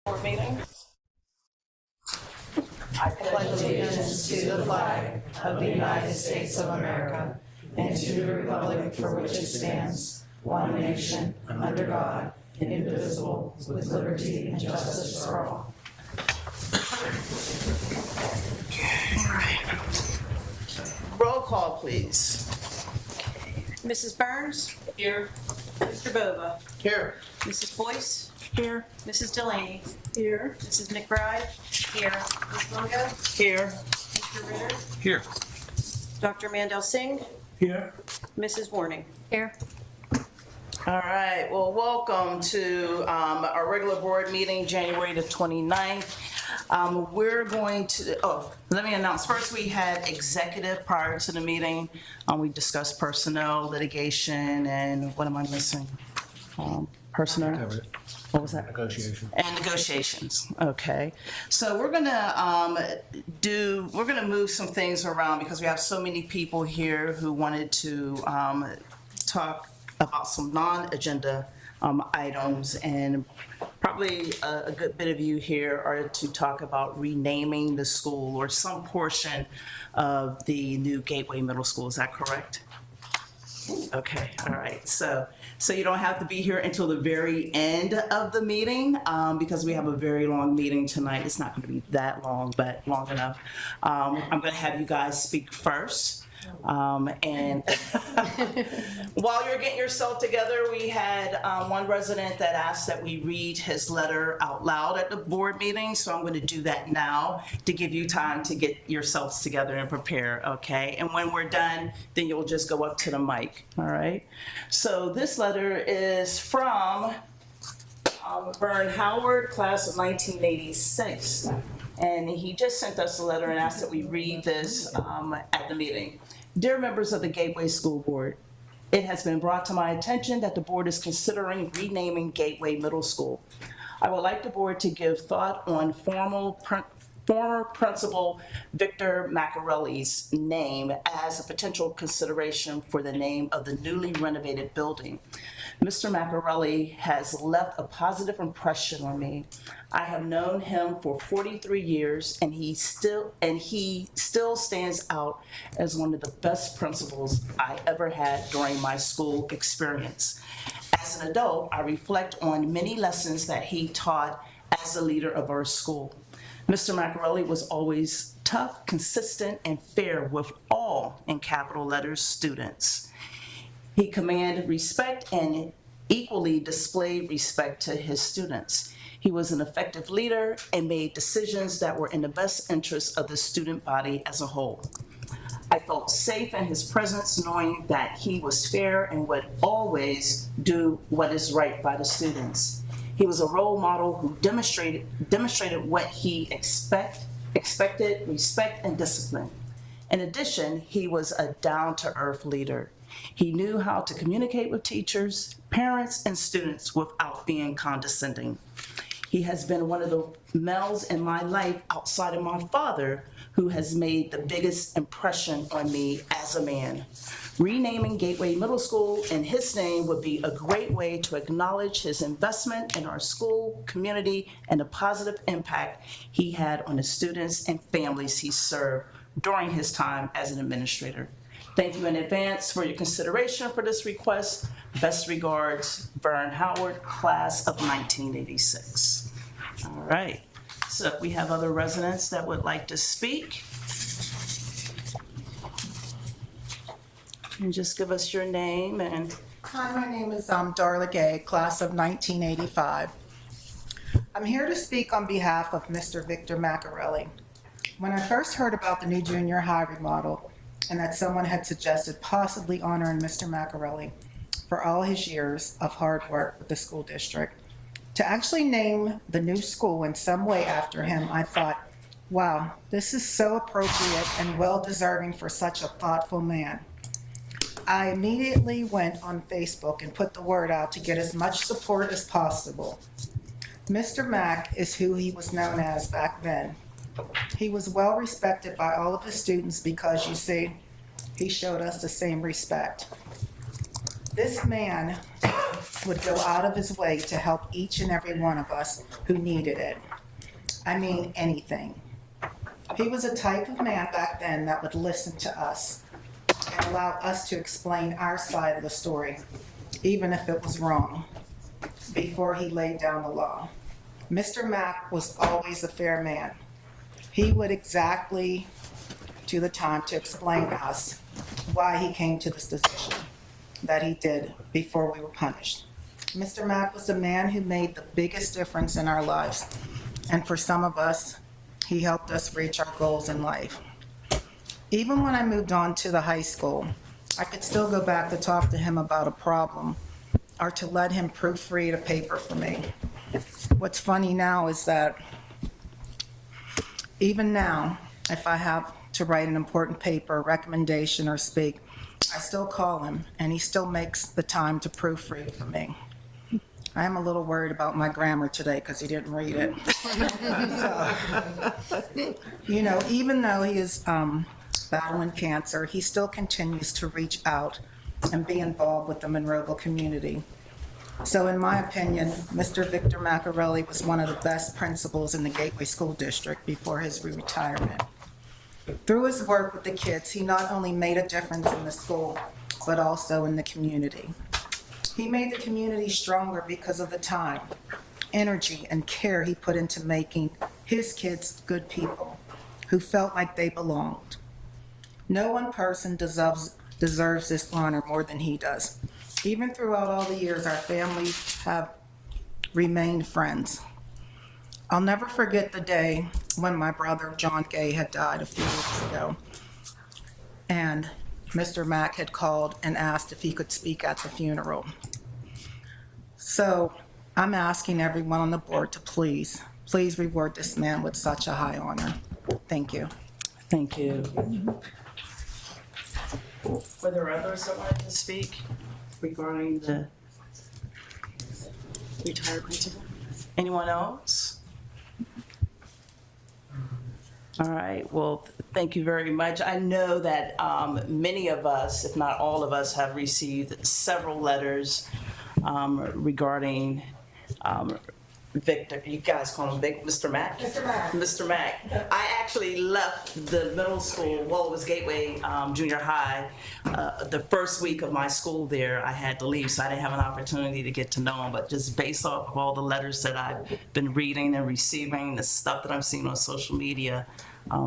Board meeting. I pledge allegiance to the flag of the United States of America and to the republic for which it stands, one nation, under God, indivisible, with liberty and justice for all. All right. Roll call, please. Mrs. Burns? Here. Mr. Bova? Here. Mrs. Boyce? Here. Mrs. Delaney? Here. Mrs. McBride? Here. Ms. Longo? Here. Mr. Ritter? Here. Dr. Mandel Singh? Here. Mrs. Warning? Here. All right. Well, welcome to our regular board meeting, January the 29th. We're going to, let me announce. First, we had executive prior to the meeting. We discussed personnel, litigation, and what am I missing? Personnel? Covered it. What was that? Negotiation. And negotiations. Okay. So we're gonna move some things around because we have so many people here who wanted to talk about some non-agenda items, and probably a good bit of you here are to talk about renaming the school or some portion of the new Gateway Middle School. Is that correct? Okay, all right. So you don't have to be here until the very end of the meeting because we have a very long meeting tonight. It's not going to be that long, but long enough. I'm going to have you guys speak first. And while you're getting yourself together, we had one resident that asked that we read his letter out loud at the board meeting. So I'm going to do that now to give you time to get yourselves together and prepare, okay? And when we're done, then you'll just go up to the mic, all right? So this letter is from Vern Howard, class of 1986. And he just sent us a letter and asked that we read this at the meeting. Dear members of the Gateway School Board, it has been brought to my attention that the board is considering renaming Gateway Middle School. I would like the board to give thought on former Principal Victor Macarelli's name as a potential consideration for the name of the newly renovated building. Mr. Macarelli has left a positive impression on me. I have known him for 43 years, and he still stands out as one of the best principals I ever had during my school experience. As an adult, I reflect on many lessons that he taught as the leader of our school. Mr. Macarelli was always tough, consistent, and fair with all, in capital letters, students. He commanded respect and equally displayed respect to his students. He was an effective leader and made decisions that were in the best interest of the student body as a whole. I felt safe in his presence, knowing that he was fair and would always do what is right by the students. He was a role model who demonstrated what he expected, respect, and discipline. In addition, he was a down-to-earth leader. He knew how to communicate with teachers, parents, and students without being condescending. He has been one of the males in my life outside of my father who has made the biggest impression on me as a man. Renaming Gateway Middle School in his name would be a great way to acknowledge his investment in our school, community, and the positive impact he had on the students and families he served during his time as an administrator. Thank you in advance for your consideration for this request. Best regards, Vern Howard, class of 1986. All right, so if we have other residents that would like to speak, and just give us your name and. Hi, my name is Darla Gay, class of 1985. I'm here to speak on behalf of Mr. Victor Macarelli. When I first heard about the new junior high remodel and that someone had suggested possibly honoring Mr. Macarelli for all his years of hard work with the school district, to actually name the new school in some way after him, I thought, wow, this is so appropriate and well-deserving for such a thoughtful man. I immediately went on Facebook and put the word out to get as much support as possible. Mr. Mac is who he was known as back then. He was well respected by all of his students because, you see, he showed us the same respect. This man would go out of his way to help each and every one of us who needed it. I mean, anything. He was a type of man back then that would listen to us and allow us to explain our side of the story, even if it was wrong, before he laid down the law. Mr. Mack was always a fair man. He would exactly to the time to explain to us why he came to this decision that he did before we were punished. Mr. Mack was the man who made the biggest difference in our lives. And for some of us, he helped us reach our goals in life. Even when I moved on to the high school, I could still go back to talk to him about a problem or to let him proofread a paper for me. What's funny now is that even now, if I have to write an important paper, recommendation, or speak, I still call him, and he still makes the time to proofread for me. I am a little worried about my grammar today because he didn't read it. So, you know, even though he is battling cancer, he still continues to reach out and be involved with the Monroeville community. So in my opinion, Mr. Victor Macarelli was one of the best principals in the Gateway School District before his retirement. Through his work with the kids, he not only made a difference in the school, but also in the community. He made the community stronger because of the time, energy, and care he put into making his kids good people who felt like they belonged. No one person deserves this honor more than he does. Even throughout all the years, our families have remained friends. I'll never forget the day when my brother, John Gay, had died a few weeks ago. And Mr. Mack had called and asked if he could speak at the funeral. So I'm asking everyone on the board to please reward this man with such a high honor. Thank you. Thank you. Were there others that wanted to speak regarding the retired principal? Anyone else? All right, well, thank you very much. I know that many of us, if not all of us, have received several letters regarding Victor. You guys call him Mr. Mack? Mr. Mack. Mr. Mack. I actually left the middle school, well, it was Gateway Junior High. The first week of my school there, I had to leave, so I didn't have an opportunity to get to know him. But just based off of all the letters that I've been reading and receiving, the stuff that I'm seeing on social media,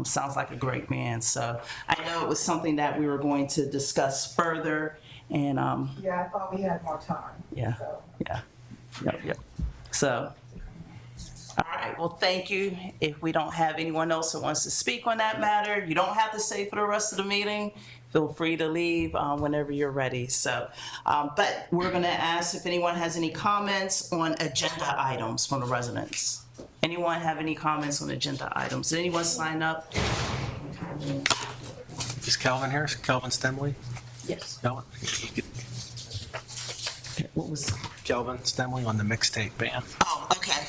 sounds like a great man. So I know it was something that we were going to discuss further. And Yeah, I thought we had more time. yeah, So. yeah, yep. So. All right, well, thank you. If we don't have anyone else who wants to speak on that matter, you don't have to stay for the rest of the meeting. Feel free to leave whenever you're ready. So, but we're gonna ask if anyone has any comments on agenda items from the residents. Anyone have any comments on agenda items? Did anyone sign up? Is Calvin here? Calvin Stemley? Yes. Calvin? What was? Calvin Stemley on the mixtape band. Oh, okay.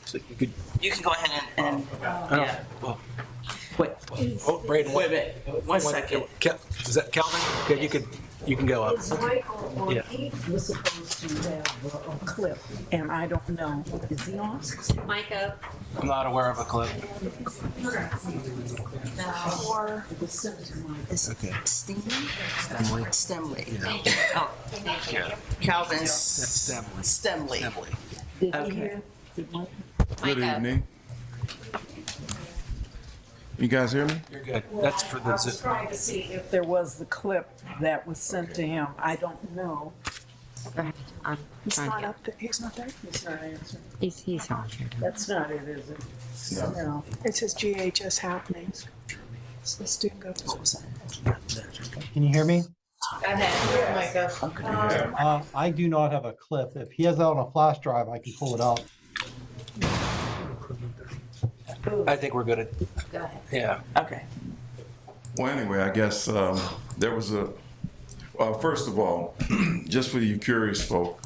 So you could. You can go ahead and yeah. Well, Wait, oh, Braden. wait a minute. One second. Is that Calvin? Okay, you can go up. Is Michael on? Yeah. He was supposed to have a clip, and I don't know. Is he on? Micah. I'm not aware of a clip. Or it was sent to Michael. Okay. Stemley? Stemley. Yeah. Oh, Yeah. Calvin That's Stemley. Stemley. Stemley. Did Okay. he hear? Did Michael? Good evening. You guys hear me? You're good. That's for I the. was trying to see if there was the clip that was sent to him. I don't know. He's not up there. He's not there. He's not answering. He's on here. That's not it, is it? No. It says GHS happenings. So the student go to. Can you hear me? Micah. I do not have a clip. If he has that on a flash drive, I can pull it out. I think we're good at. Go ahead. Yeah. Okay. Well, anyway, I guess there was a. First of all, just for you curious folk,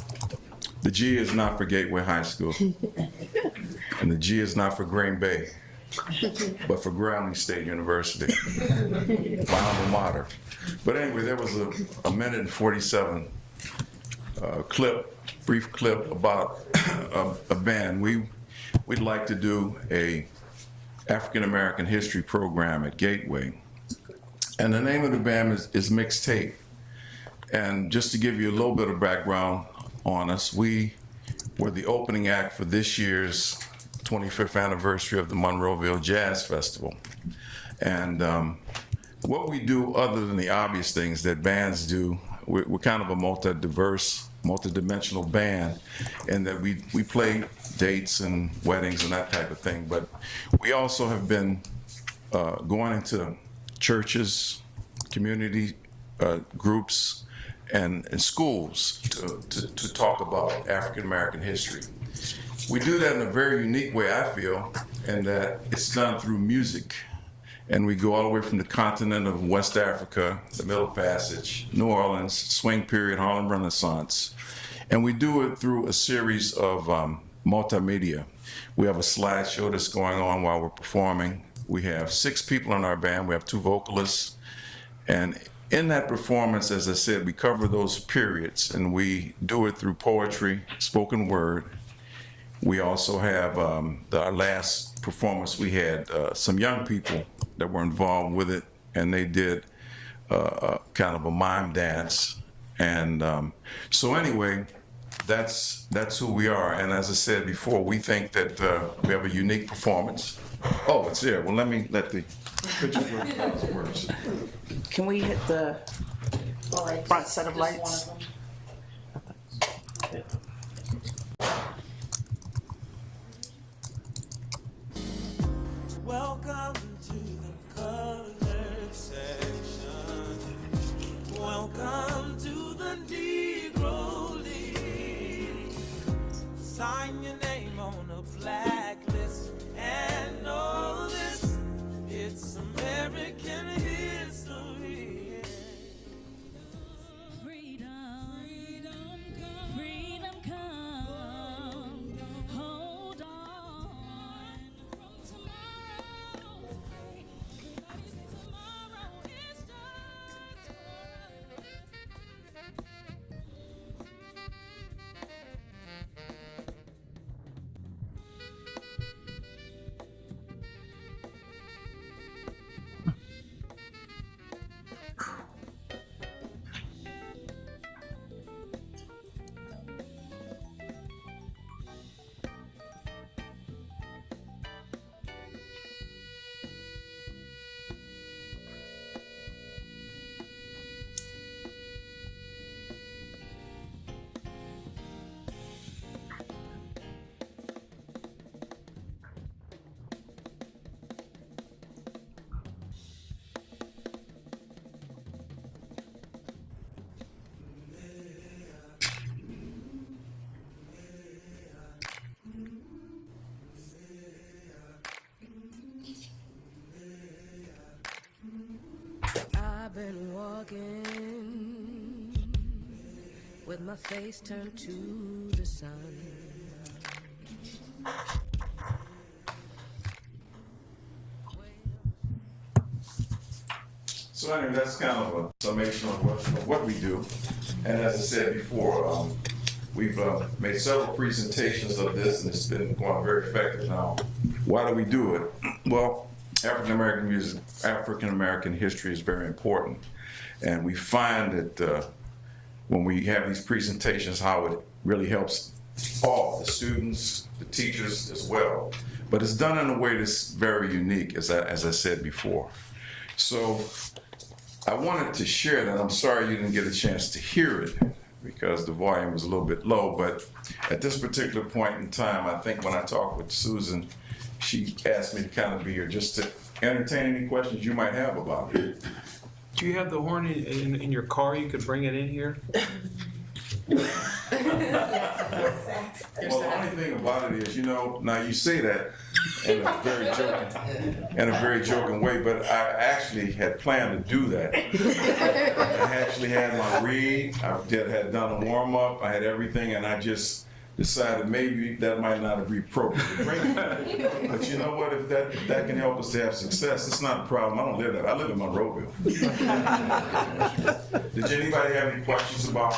the G is not for Gateway High School, and the G is not for Green Bay, but for Grambling State University, my alma mater. But anyway, there was a minute and 47 brief clip about a band. We'd like to do a African American history program at Gateway. And the name of the band is Mixtape. And just to give you a little bit of background on us, we were the opening act for this year's 25th anniversary of the Monroeville Jazz Festival. And what we do, other than the obvious things that bands do, we're kind of a multi-dimensional band in that we play dates and weddings and that type of thing. But we also have been going into churches, community groups, and schools to talk about African American history. We do that in a very unique way, I feel, in that it's done through music. And we go all the way from the continent of West Africa, the Middle Passage, New Orleans, Swing Period, Harlem Renaissance. And we do it through a series of multimedia. We have a slideshow that's going on while we're performing. We have 6 people in our band. We have 2 vocalists. And in that performance, as I said, we cover those periods, and we do it through poetry, spoken word. We also have our last performance, we had some young people that were involved with it, and they did kind of a mime dance. And so anyway, that's who we are. And as I said before, we think that we have a unique performance. Oh, it's there. Well, let the picture works. Can we hit the front set of lights? Welcome to the colored section. Welcome to the Negro League. Sign your name on a blacklist and know this, it's American history. Freedom come, hold on. Tomorrow is I've been walking with my face turned to the sun. So anyway, that's kind of a summation of what we do. And as I said before, we've made several presentations of this, and it's been going very effective now. Why do we do it? Well, African American music, African American history is very important. And we find that when we have these presentations, how it really helps all, the students, the teachers as well. But it's done in a way that's very unique, as I said before. So I wanted to share that. I'm sorry you didn't get a chance to hear it because the volume was a little bit low, but at this particular point in time, I think when I talked with Susan, she asked me to kind of be here just to entertain any questions you might have about it. Do you have the horn in your car? You could bring it in here? Well, the only thing about it is, now you say that in a very joking way, but I actually had planned to do that. I actually had my read, I had done a warm up, I had everything, and I just decided maybe that might not be appropriate to bring it. But you know what, if that can help us to have success, it's not a problem. I don't live there. I live in Monroeville. Did anybody have any questions about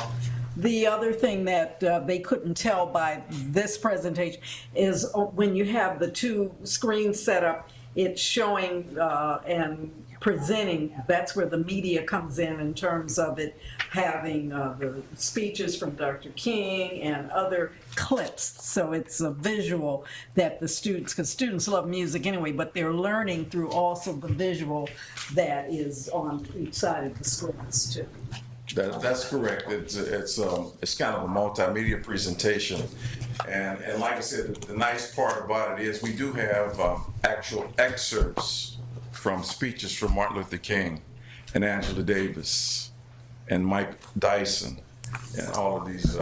The other thing that they couldn't tell by this presentation is when you have the two screens set up, it's showing and presenting. That's where the media comes in terms of it having the speeches from Dr. King and other clips. So it's a visual that the students, because students love music anyway, but they're learning through also the visual that is on each side of the screens too. That's correct. It's kind of a multimedia presentation, and like I said, the nice part about it is we do have actual excerpts from speeches from Martin Luther King and Angela Davis and Mike Dyson and all of these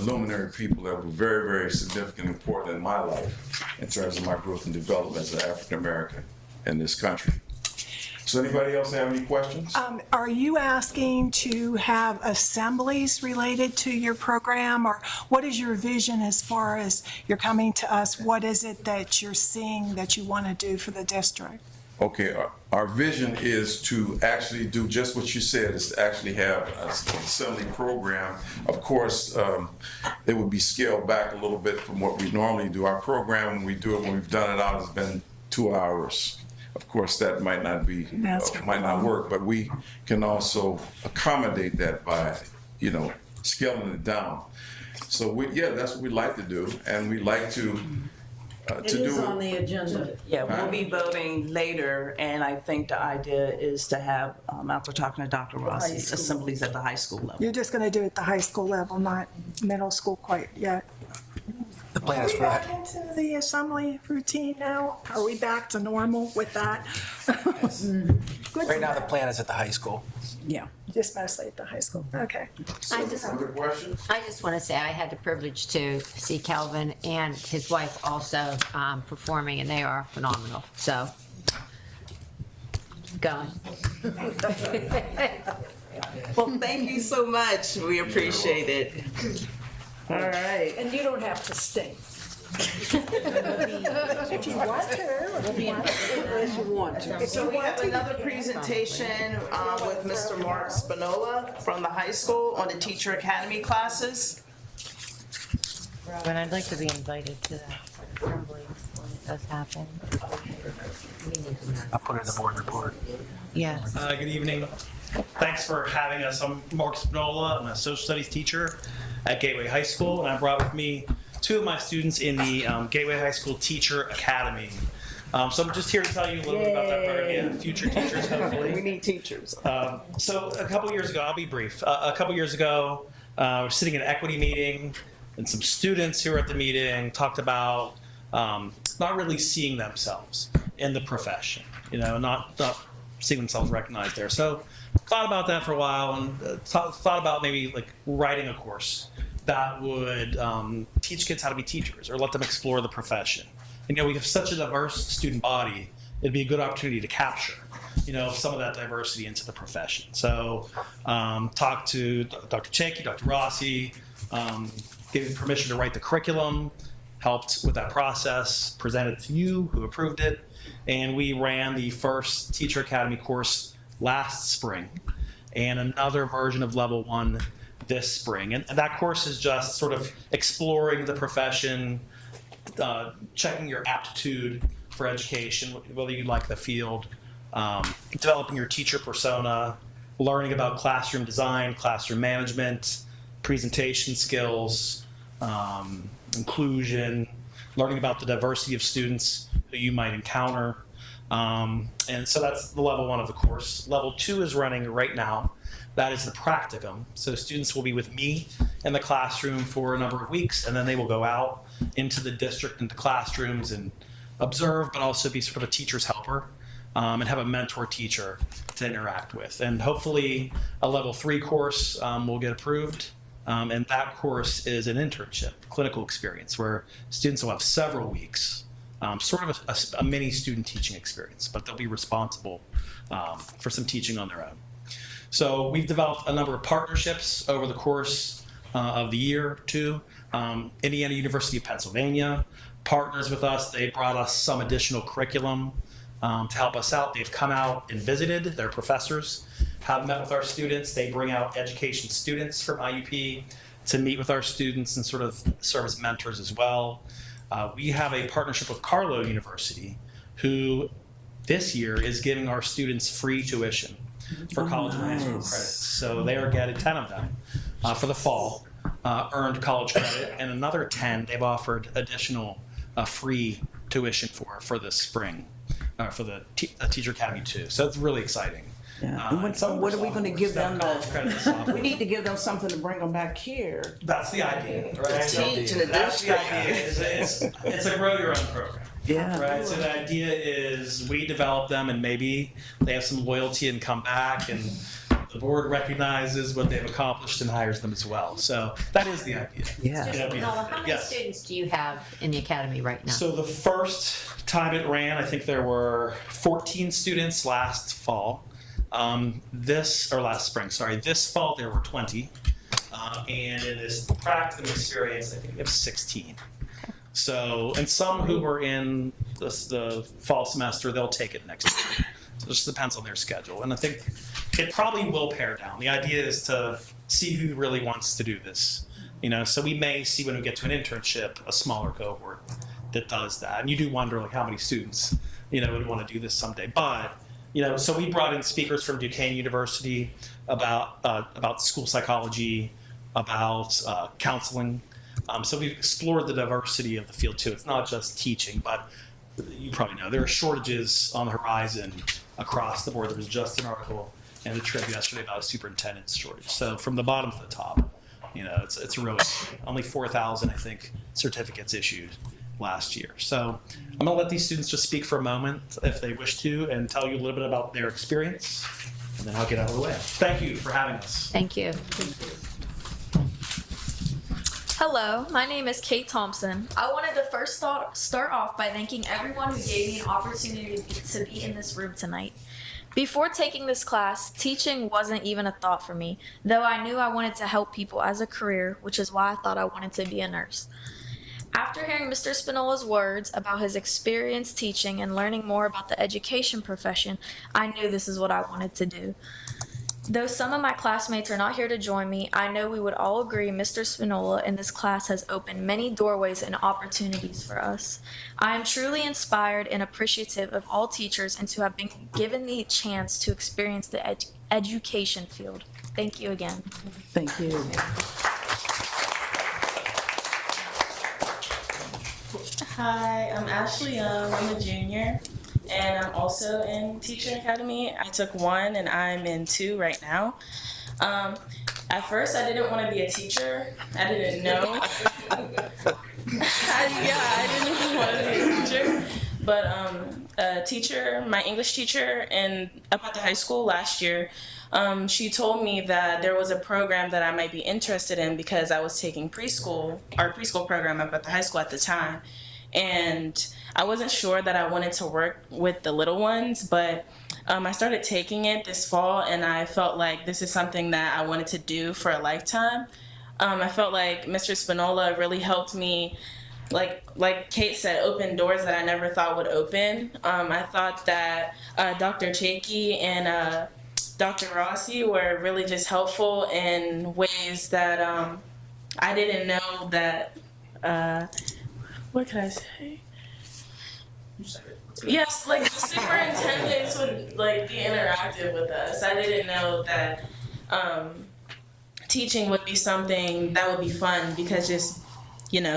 luminary people that were very, very significant and important in my life in terms of my growth and development as an African American in this country. So anybody else have any questions? Are you asking to have assemblies related to your program, or what is your vision as far as you're coming to us? What is it that you're seeing that you want to do for the district? Okay, our vision is to actually do just what you said, is to actually have an assembly program. Of course, it would be scaled back a little bit from what we normally do. Our program, when we do it, when we've done it out, has been 2 hours. Of course, that might not be, might not work, but we can also accommodate that by, scaling it down. So that's what we like to do, and we like to It is on the agenda. Yeah, we'll be voting later, and I think the idea is to have, after talking to Dr. Rossi, assemblies at the high school level. You're just going to do it at the high school level, not middle school quite yet. The plan Are is we for back that. into the assembly routine now? Are we back to normal with that? Good. Right now, the plan is at the high school. Yeah. Just mostly at the high school. Okay. Other questions? I just want to say I had the privilege to see Kelvin and his wife also performing, and they are phenomenal. So, going. Well, thank you so much. We appreciate it. All right. And you don't have to stay. If you want to. Unless you want to. So we have another presentation with Mr. Mark Spinola from the high school on the Teacher Academy classes. Robin, I'd like to be invited to that assembly when it does happen. I'll put it in the board report. Yes. Good evening. Thanks for having us. I'm Mark Spinola. I'm a social studies teacher at Gateway High School, and I brought with me 2 of my students in the Gateway High School Teacher Academy. So I'm just here to tell you a little bit about that program. Yeah, future teachers, hopefully. We need teachers. So a couple years ago, I'll be brief. A couple years ago, we're sitting in an equity meeting, and some students who were at the meeting talked about not really seeing themselves in the profession, not seeing themselves recognized there. So thought about that for a while, and thought about maybe like writing a course that would teach kids how to be teachers or let them explore the profession. And, we have such a diverse student body, it'd be a good opportunity to capture, some of that diversity into the profession. So talked to Dr. Chanke, Dr. Rossi, gave me permission to write the curriculum, helped with that process, presented it to you, who approved it, and we ran the first Teacher Academy course last spring and another version of Level 1 this spring. And that course is just sort of exploring the profession, checking your aptitude for education, whether you like the field, developing your teacher persona, learning about classroom design, classroom management, presentation skills, inclusion, learning about the diversity of students who you might encounter. And so that's the Level 1 of the course. Level 2 is running right now. That is the practicum. So students will be with me in the classroom for a number of weeks, and then they will go out into the district, into classrooms, and observe, but also be sort of a teacher's helper, and have a mentor teacher to interact with. And hopefully a Level 3 course will get approved. And that course is an internship, clinical experience, where students will have several weeks, sort of a mini student teaching experience, but they'll be responsible for some teaching on their own. So we've developed a number of partnerships over the course of the year, too. Indiana University of Pennsylvania partners with us. They brought us some additional curriculum to help us out. They've come out and visited, their professors, have met with our students. They bring out education students from IUP to meet with our students and sort of serve as mentors as well. We have a partnership with Carlow University, who this year is giving our students free tuition for college and high school credits. So they are getting 10 of them for the fall, earned college credit, and another 10 they've offered additional free tuition for the spring, for the Teacher Academy 2. So it's really exciting. Yeah. What are we going to give them? We need to give them something to bring them back here. That's the idea, right? Teach in That's the idea. It's a grow your own program. Yeah. Right. So the idea is we develop them, and maybe they have some loyalty and come back, and the board recognizes what they've accomplished and hires them as well. So that is the idea. Yeah. Nola, how many students do you have in the academy right now? So the first time it ran, I think there were 14 students last fall. Last spring, sorry. This fall there were 20. And in this practicum experience, I think we have 16. So, and some who were in the fall semester, they'll take it next year. So it just depends on their schedule. And I think it probably will pare down. The idea is to see who really wants to do this. So we may see when we get to an internship, a smaller cohort that does that. And you do wonder how many students, would want to do this someday. But, so we brought in speakers from Duquesne University about school psychology, about counseling. So we've explored the diversity of the field too. It's not just teaching, but you probably know there are shortages on the horizon across the board. There was just an article in the Trib yesterday about a superintendent's shortage. So from the bottom to the top, it's really only 4,000, I think, certificates issued last year. So I'm going to let these students just speak for a moment if they wish to and tell you a little bit about their experience, and then I'll get out of the way. Thank you for having us. Thank you. Hello, my name is Kate Thompson. I wanted to first start off by thanking everyone who gave me an opportunity to be in this room tonight. Before taking this class, teaching wasn't even a thought for me, though I knew I wanted to help people as a career, which is why I thought I wanted to be a nurse. After hearing Mr. Spinola's words about his experience teaching and learning more about the education profession, I knew this is what I wanted to do. Though some of my classmates are not here to join me, I know we would all agree Mr. Spinola in this class has opened many doorways and opportunities for us. I am truly inspired and appreciative of all teachers and to have been given the chance to experience the education field. Thank you again. Thank you. Hi, I'm Ashley Young. I'm a junior, and I'm also in Teacher Academy. I took 1, and I'm in 2 right now. At first, I didn't want to be a teacher. I didn't know. I didn't want to be a teacher. But a teacher, my English teacher up at the high school last year, she told me that there was a program that I might be interested in because I was taking our preschool program up at the high school at the time. And I wasn't sure that I wanted to work with the little ones, but I started taking it this fall, and I felt like this is something that I wanted to do for a lifetime. I felt like Mr. Spinola really helped me, like Kate said, open doors that I never thought would open. I thought that Dr. Chakey and Dr. Rossi were really just helpful in ways that I didn't know that, what can I say? Yes, the superintendents would be interactive with us. I didn't know that teaching would be something that would be fun because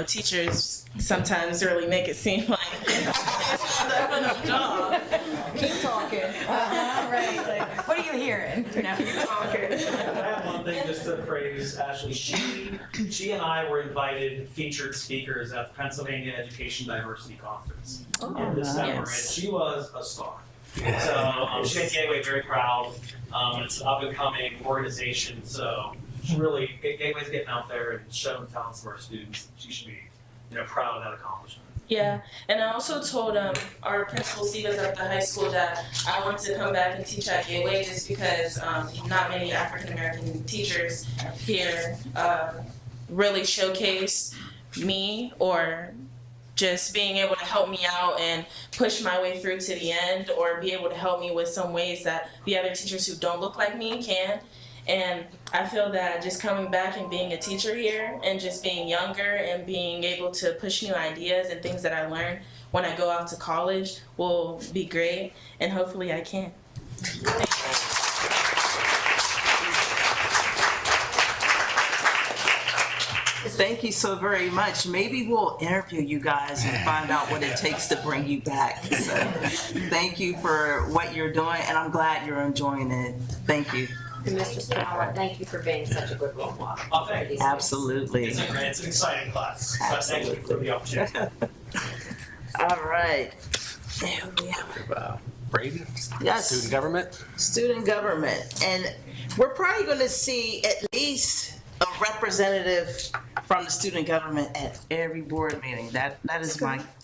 teachers sometimes really make it seem like it's not that fun of a job. Keep talking. Right. What are you hearing? Keep talking. I have one thing just to praise Ashley. She and I were invited featured speakers at the Pennsylvania Education Diversity Conference in December, and she was a star. So she made Gateway very proud. It's an up-and-coming organization, so really, Gateway's getting out there and showing the talents of our students. She should be, proud of that accomplishment. Yeah, and I also told our principal Stevens at the high school that I want to come back and teach at Gateway just because not many African American teachers here really showcase me or just being able to help me out and push my way through to the end, or be able to help me with some ways that the other teachers who don't look like me can. And I feel that just coming back and being a teacher here and just being younger and being able to push new ideas and things that I learned when I go out to college will be great, and hopefully I can. Thank you so very much. Maybe we'll interview you guys and find out what it takes to bring you back. So, thank you for what you're doing, and I'm glad you're enjoying it. Thank you. And Mr. Spinella, thank you for being such a good role model. Oh, thank you. Absolutely. It's an exciting class. So thank you for the opportunity. All right. There we are. Braden? Yes. Student government? Student government. And we're probably going to see at least a representative from the student government at every board meeting. That is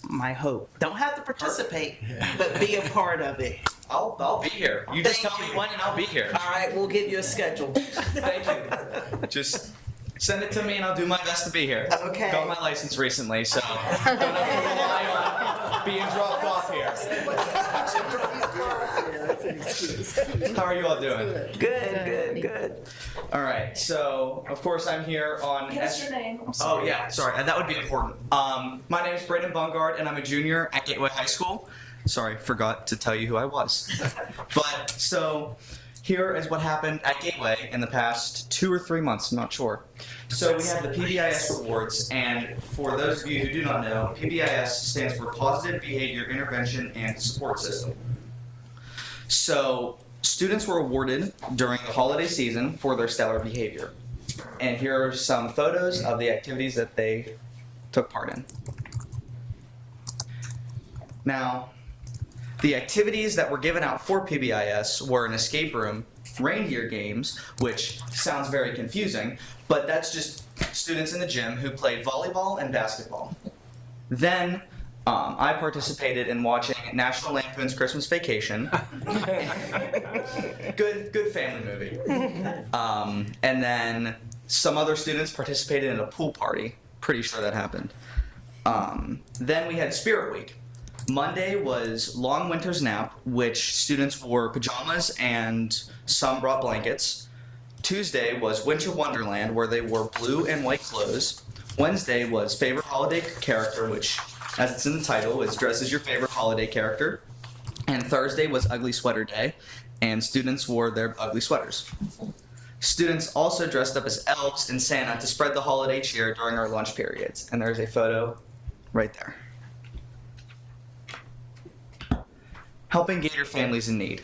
my hope. Don't have to participate, but be a part of it. I'll be here. You just tell me when and I'll be here. All right, we'll give you a schedule. Thank you. Just send it to me and I'll do my best to be here. Okay. Got my license recently, so don't have to rely on being dropped off here. How are you all doing? Good. All right, so of course I'm here on. What's your name? Oh yeah, sorry, that would be important. My name is Braden Bungard and I'm a junior at Gateway High School. Sorry, forgot to tell you who I was. But so here is what happened at Gateway in the past 2 or 3 months, I'm not sure. So we have the PBIS rewards, and for those of you who do not know, PBIS stands for Positive Behavior Intervention and Support System. So students were awarded during the holiday season for their stellar behavior. And here are some photos of the activities that they took part in. Now, the activities that were given out for PBIS were an escape room, reindeer games, which sounds very confusing, but that's just students in the gym who played volleyball and basketball. Then I participated in watching National Lampoon's Christmas Vacation. Good family movie. And then some other students participated in a pool party. Pretty sure that happened. Then we had Spirit Week. Monday was Long Winter's Nap, which students wore pajamas and some brought blankets. Tuesday was Winter Wonderland, where they wore blue and white clothes. Wednesday was Favorite Holiday Character, which, as it's in the title, is dress as your favorite holiday character. And Thursday was Ugly Sweater Day, and students wore their ugly sweaters. Students also dressed up as elves and Santa to spread the holiday cheer during our lunch periods. And there's a photo right there. Helping Gator families in need.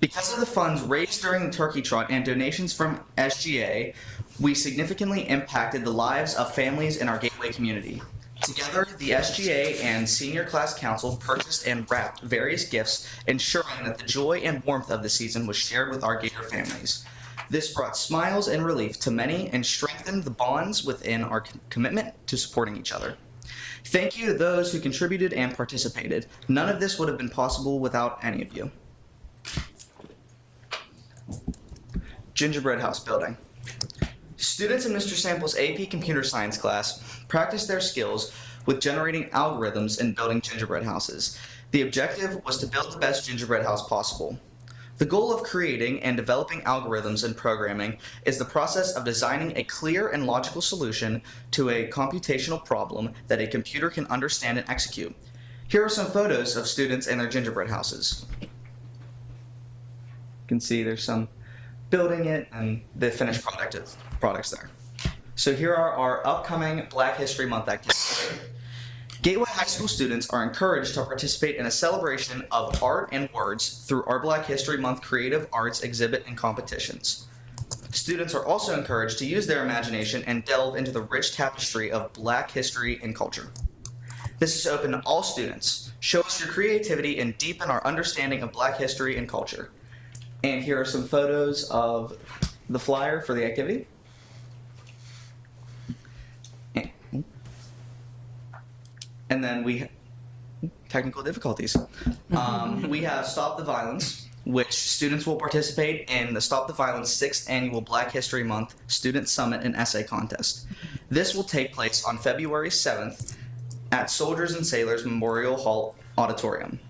Because of the funds raised during the Turkey Trot and donations from SGA, we significantly impacted the lives of families in our Gateway community. Together, the SGA and Senior Class Council purchased and wrapped various gifts, ensuring that the joy and warmth of the season was shared with our Gator families. This brought smiles and relief to many and strengthened the bonds within our commitment to supporting each other. Thank you to those who contributed and participated. None of this would have been possible without any of you. Gingerbread House building. Students in Mr. Sample's AP Computer Science class practiced their skills with generating algorithms and building gingerbread houses. The objective was to build the best gingerbread house possible. The goal of creating and developing algorithms and programming is the process of designing a clear and logical solution to a computational problem that a computer can understand and execute. Here are some photos of students and their gingerbread houses. You can see there's some building it and the finished products there. So here are our upcoming Black History Month activities. Gateway High School students are encouraged to participate in a celebration of art and words through our Black History Month creative arts exhibit and competitions. Students are also encouraged to use their imagination and delve into the rich tapestry of Black history and culture. This is open to all students. Show us your creativity and deepen our understanding of Black history and culture. And here are some photos of the flyer for the activity. And then technical difficulties. We have Stop the Violence, which students will participate in the Stop the Violence 6th Annual Black History Month Student Summit and Essay Contest. This will take place on February 7th at Soldiers and Sailors Memorial Hall Auditorium.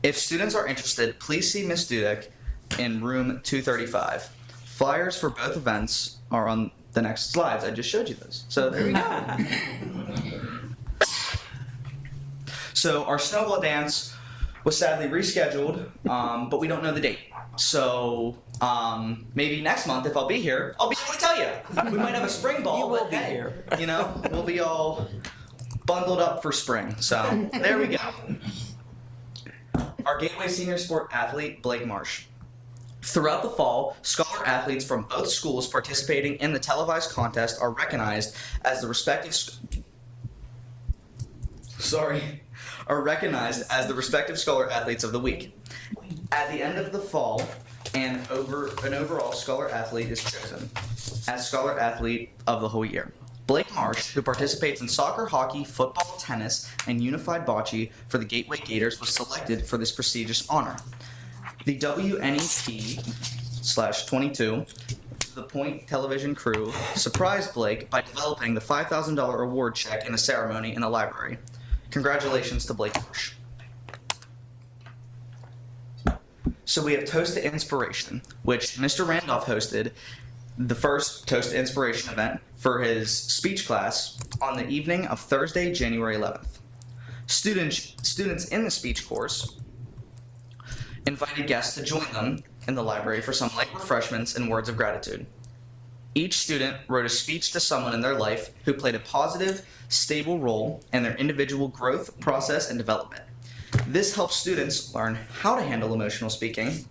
If students are interested, please see Ms. Dudek in room 235. Flyers for both events are on the next slides. I just showed you those. So there we go. So our snowball dance was sadly rescheduled, but we don't know the date. So maybe next month, if I'll be here, I'll be able to tell you. We might have a spring ball. You will but be hey, here. You know, we'll be all bundled up for spring. So there we go. Our Gateway Senior Sport athlete, Blake Marsh. Throughout the fall, scholar athletes from both schools participating in the televised contest are recognized as the respective scholar athletes of the week. At the end of the fall, an overall scholar athlete is chosen as scholar athlete of the whole year. Blake Marsh, who participates in soccer, hockey, football, tennis, and unified bocce for the Gateway Gators, was selected for this prestigious honor. The WNEP/22, the Point television crew, surprised Blake by developing the $5,000 award check in a ceremony in the library. Congratulations to Blake Marsh. So we have Toast to Inspiration, which Mr. Randolph hosted the first Toast to Inspiration event for his speech class on the evening of Thursday, January 11th. Students in the speech course invited guests to join them in the library for some light refreshments and words of gratitude. Each student wrote a speech to someone in their life who played a positive, stable role in their individual growth, process, and development. This helps students learn how to handle emotional speaking,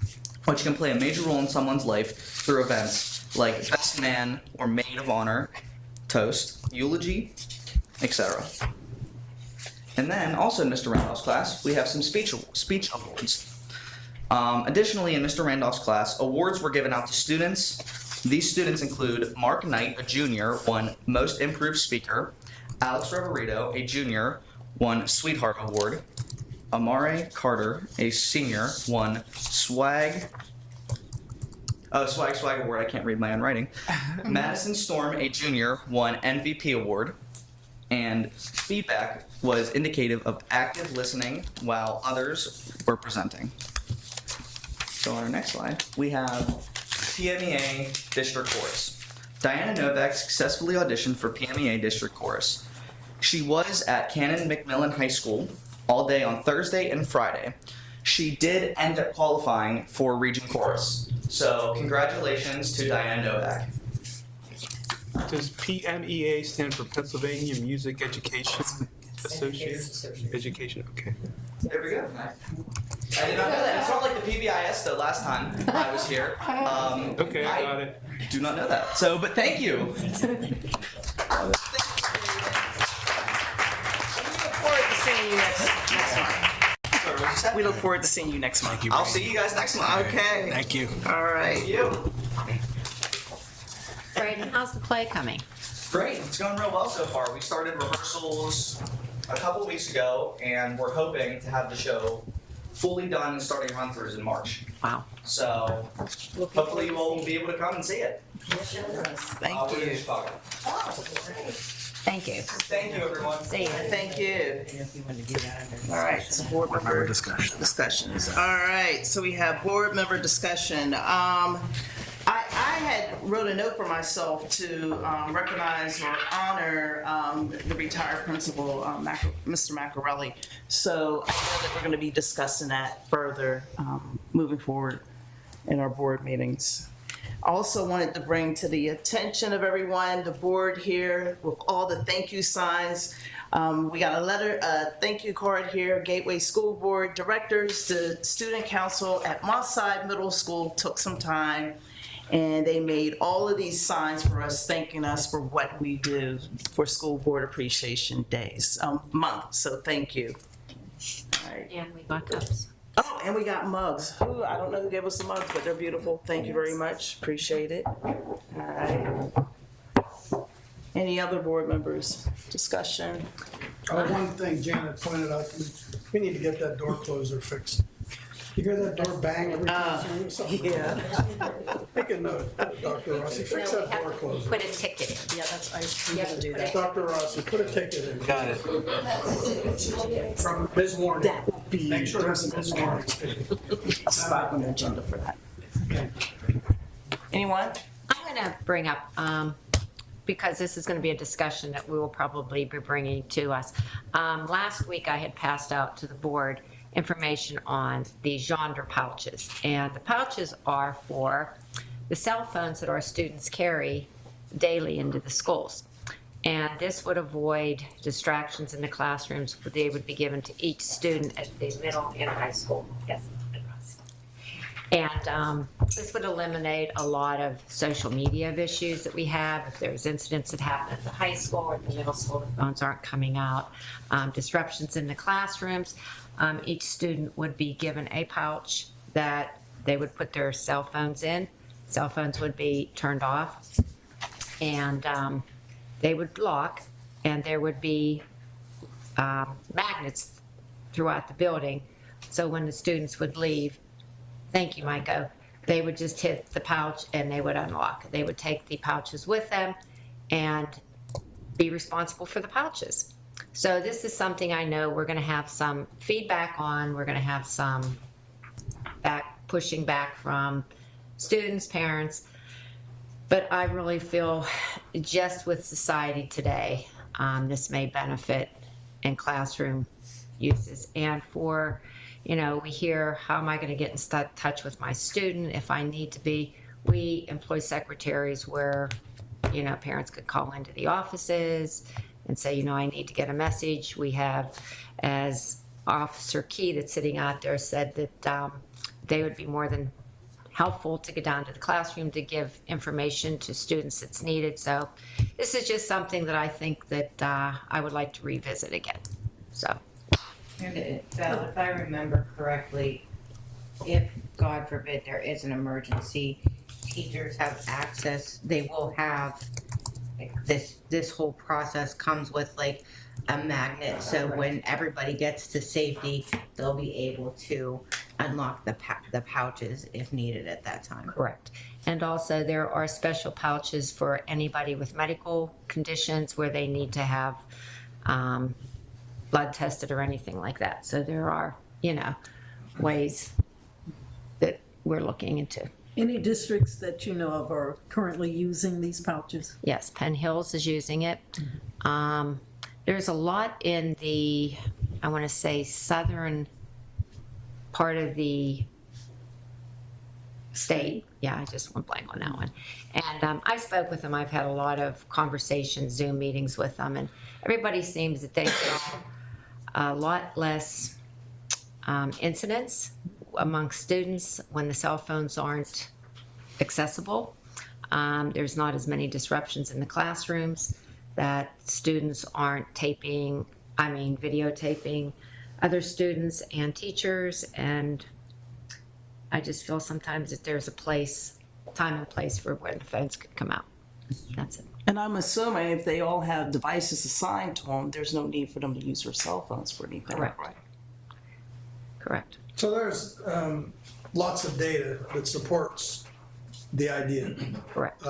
which can play a major role in someone's life through events like Best Man or Maid of Honor, Toast, Eulogy, etc. And then, also in Mr. Randolph's class, we have some speech awards. Additionally, in Mr. Randolph's class, awards were given out to students. These students include Mark Knight, a junior, won Most Improved Speaker. Alex Reverito, a junior, won Sweetheart Award. Amare Carter, a senior, won Swag Award. I can't read my own writing. Madison Storm, a junior, won MVP Award. And feedback was indicative of active listening while others were presenting. So on our next slide, we have PMEA District Chorus. Diana Novak successfully auditioned for PMEA District Chorus. She was at Canon McMillan High School all day on Thursday and Friday. She did end up qualifying for Region Chorus. So congratulations to Diana Novak. Does PMEA stand for Pennsylvania Music Education Association? Education, okay. There we go. I did not know that. It's not like the PBIS though last time I was here. Okay, I got it. Do not know that. So, but thank you. We look forward to seeing you next month. I'll see you guys next month. Okay. Thank you. All right. Thank you. Braden, how's the play coming? Great. It's going real well so far. We started rehearsals a couple weeks ago, and we're hoping to have the show fully done and starting run-throughs in March. Wow. So hopefully you all will be able to come and see it. Thank we're in you. Chicago. Thank you. Thank you, everyone. See you. Thank you. All right, so board member discussions. All right, so we have board member discussion. I had wrote a note for myself to recognize or honor the retired principal, Mr. Macarelli. So I know that we're going to be discussing that further moving forward in our board meetings. Also wanted to bring to the attention of everyone, the board here with all the thank you signs. We got a thank you card here. Gateway School Board directors, the student council at Mosside Middle School took some time and they made all of these signs for us, thanking us for what we do for School Board Appreciation Days month. So thank you. All right. And we got cups. Oh, and we got mugs. Ooh, I don't know who gave us the mugs, but they're beautiful. Thank you very much. Appreciate it. All right. Any other board members? Discussion? One thing Janet pointed out to me, we need to get that door closer fixed. You hear that door bang every time something? Yeah. Make a note, Dr. Rossi, fix that door closer. Put a ticket in. Yeah, that's, I need to do that. Dr. Rossi, put a ticket in. Got it. From Ms. Warning. That would be. Make sure there's a Ms. Warning. A spot on the agenda for that. Anyone? I'm going to bring up, because this is going to be a discussion that we will probably be bringing to us. Last week, I had passed out to the board information on the gender pouches. And the pouches are for the cell phones that our students carry daily into the schools. And this would avoid distractions in the classrooms. They would be given to each student at the middle and high school. Yes. And this would eliminate a lot of social media issues that we have. If there's incidents that happen at the high school or the middle school, the phones aren't coming out. Disruptions in the classrooms. Each student would be given a pouch that they would put their cell phones in. Cell phones would be turned off, and they would lock, and there would be magnets throughout the building. So when the students would leave, thank you, Micah, they would just hit the pouch and they would unlock. They would take the pouches with them and be responsible for the pouches. So this is something I know we're going to have some feedback on. We're going to have some pushing back from students, parents. But I really feel just with society today, this may benefit in classroom uses. And for, we hear, how am I going to get in touch with my student if I need to be? We employ secretaries where, parents could call into the offices and say, I need to get a message. We have, as Officer Key that's sitting out there said, that they would be more than helpful to get down to the classroom to give information to students that's needed. So this is just something that I think that I would like to revisit again. So. And Val, if I remember correctly, if, God forbid, there is an emergency, teachers have access, they will have, this whole process comes with like a magnet, so when everybody gets to safety, they'll be able to unlock the pouches if needed at that time. Correct. And also there are special pouches for anybody with medical conditions where they need to have blood tested or anything like that. So there are, ways that we're looking into. Any districts that you know of are currently using these pouches? Yes, Penn Hills is using it. There's a lot in the, I want to say, southern part of the state. Yeah, I just went blank on that one. And I spoke with them. I've had a lot of conversations, Zoom meetings with them, and everybody seems that they saw a lot less incidents among students when the cell phones aren't accessible. There's not as many disruptions in the classrooms, that students aren't videotaping other students and teachers, and I just feel sometimes that there's a time and place for when the phones could come out. That's it. And I'm assuming if they all have devices assigned to them, there's no need for them to use their cell phones for anything. Correct. Correct. So there's lots of data that supports the idea. Correct.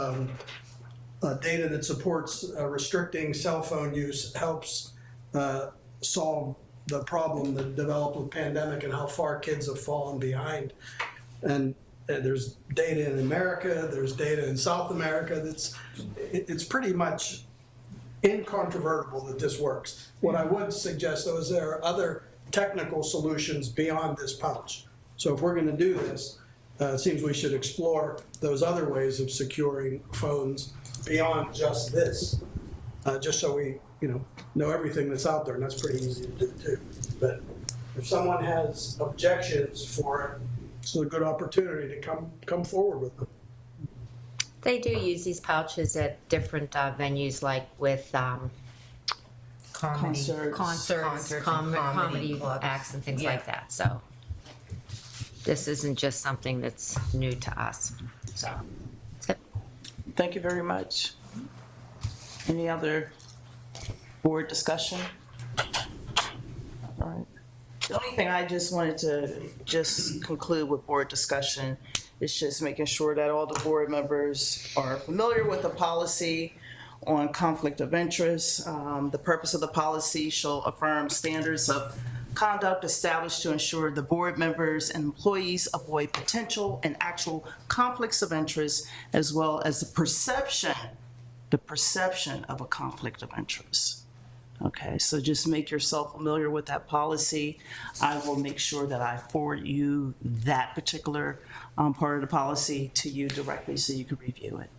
Data that supports restricting cell phone use helps solve the problem that developed with pandemic and how far kids have fallen behind. And there's data in America, there's data in South America it's pretty much incontrovertible that this works. What I would suggest though is there are other technical solutions beyond this pouch. So if we're going to do this, it seems we should explore those other ways of securing phones beyond just this, just so we know everything that's out there, and that's pretty easy to do too. But if someone has objections for it, it's a good opportunity to come forward with them. They do use these pouches at different venues, like with comedy acts and things like that. So this isn't just something that's new to us. So that's it. Thank you very much. Any other board discussion? All right. The only thing I just wanted to just conclude with board discussion is just making sure that all the board members are familiar with the policy on conflict of interest. The purpose of the policy shall affirm standards of conduct established to ensure the board members and employees avoid potential and actual conflicts of interest, as well as the perception of a conflict of interest. Okay, so just make yourself familiar with that policy. I will make sure that I forward you that particular part of the policy to you directly so you can review it.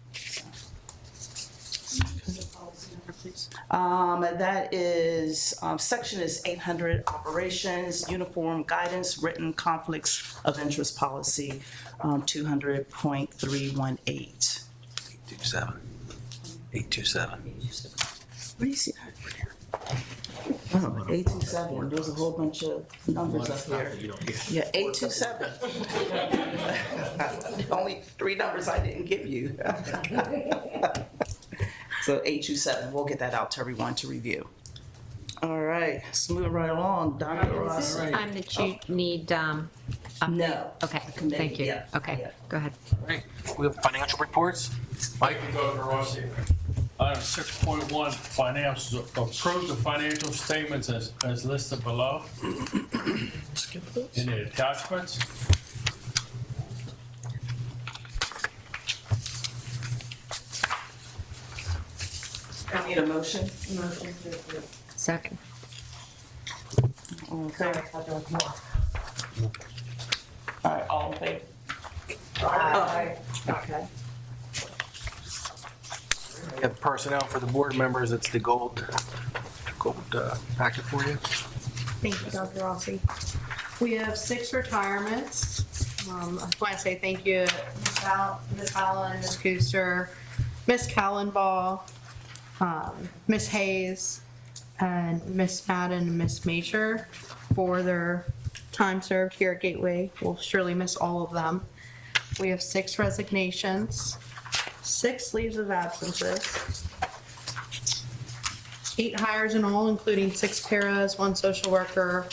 That is, section is 800, operations, uniform guidance, written conflicts of interest policy, 200.318. 827. Where do you see that? Oh, 827, there's a whole bunch of numbers up here. Yeah, 827. Only 3 numbers I didn't give you. So 827, we'll get that out to everyone to review. All right, let's move right along. Dr. Ross. Is this the time that you need, update? No. Okay, thank you. Yeah. Okay, go ahead. All right, we have financial reports. Mike? Dr. Rossi. Item 6.1, financials. Approve the financial statements as listed below. In the attachments. I need a motion. Motion to approve. Second. Okay. All right, all in favor? Aye. Okay. We have personnel for the board members. It's the gold packet for you. Thank you, Dr. Rossi. We have 6 retirements. I just want to say thank you, Ms. Allen, Ms. Kuster, Ms. Callenbaugh, Ms. Hayes, and Ms. Madden and Ms. Major for their time served here at Gateway. We'll surely miss all of them. We have 6 resignations, 6 leaves of absences, 8 hires in all, including 6 paras, 1 social worker,